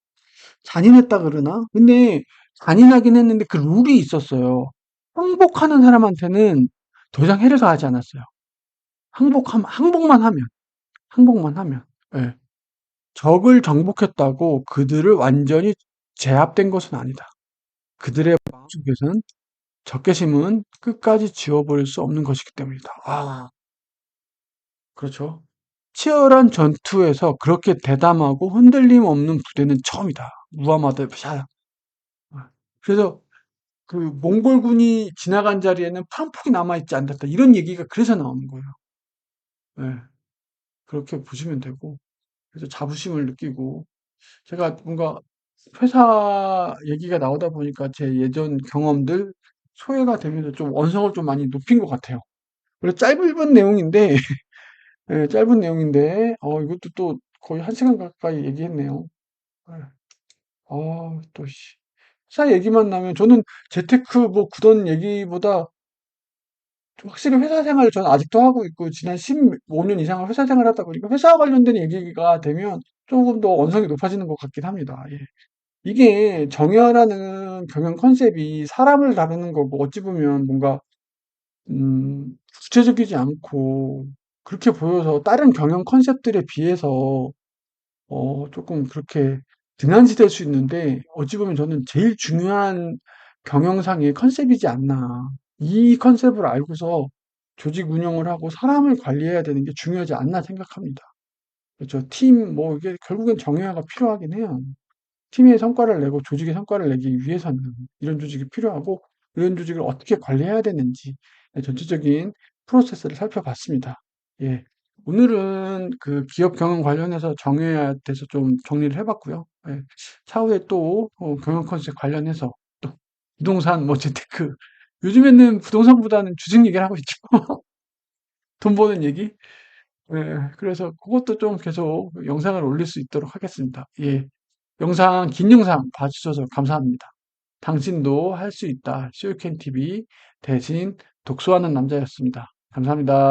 [SPEAKER 1] 잔인했다 그러나? 근데 잔인하긴 했는데 그 룰이 있었어요. 항복하는 사람한테는 더 이상 해를 가하지 않았어요. 항복만 하면, 항복만 하면. 예. 적을 정복했다고 그들을 완전히 제압된 것은 아니다. 그들의 마음속에서는 적개심은 끝까지 지워버릴 수 없는 것이기 때문이다. 아, 그렇죠. 치열한 전투에서 그렇게 대담하고 흔들림 없는 부대는 처음이다. 무하마드 샤. 그래서 그 몽골군이 지나간 자리에는 팡풍이 남아있지 않았다. 이런 얘기가 그래서 나오는 거예요. 네, 그렇게 보시면 되고. 그래서 자부심을 느끼고, 제가 뭔가 회사 얘기가 나오다 보니까 제 예전 경험들 소외가 되면서 좀 언성을 좀 많이 높인 것 같아요. 그래서 짧은 내용인데, 예, 짧은 내용인데, 이것도 또 거의 한 시간 가까이 얘기했네요. 예. 또, 씨. 회사 얘기만 나면 저는 재테크 뭐 그런 얘기보다 좀 확실히 회사 생활을 저는 아직도 하고 있고, 지난 15년 이상을 회사 생활을 하다 보니까 회사 관련된 얘기가 되면 조금 더 언성이 높아지는 것 같긴 합니다. 예. 이게 정의화라는 경영 컨셉이 사람을 다루는 거고, 어찌 보면 뭔가, 구체적이지 않고, 그렇게 보여서 다른 경영 컨셉들에 비해서 조금 그렇게 등한시될 수 있는데, 어찌 보면 저는 제일 중요한 경영상의 컨셉이지 않나. 이 컨셉을 알고서 조직 운영을 하고 사람을 관리해야 되는 게 중요하지 않나 생각합니다. 그렇죠. 팀, 뭐, 이게 결국엔 정의화가 필요하긴 해요. 팀의 성과를 내고 조직의 성과를 내기 위해서는 이런 조직이 필요하고, 이런 조직을 어떻게 관리해야 되는지 전체적인 프로세스를 살펴봤습니다. 예. 오늘은 그 기업 경영 관련해서 정해야 돼서 좀 정리를 해봤고요. 예. 차후에 또 경영 컨셉 관련해서 또 부동산, 뭐 재테크. 요즘에는 부동산보다는 주식 얘기를 하고 있죠. 돈 버는 얘기. 예. 그래서 그것도 좀 계속 영상을 올릴 수 있도록 하겠습니다. 예. 긴 영상 봐주셔서 감사합니다. 당신도 할 수 있다. 쇼유캔 TV 대신 독서하는 남자였습니다. 감사합니다.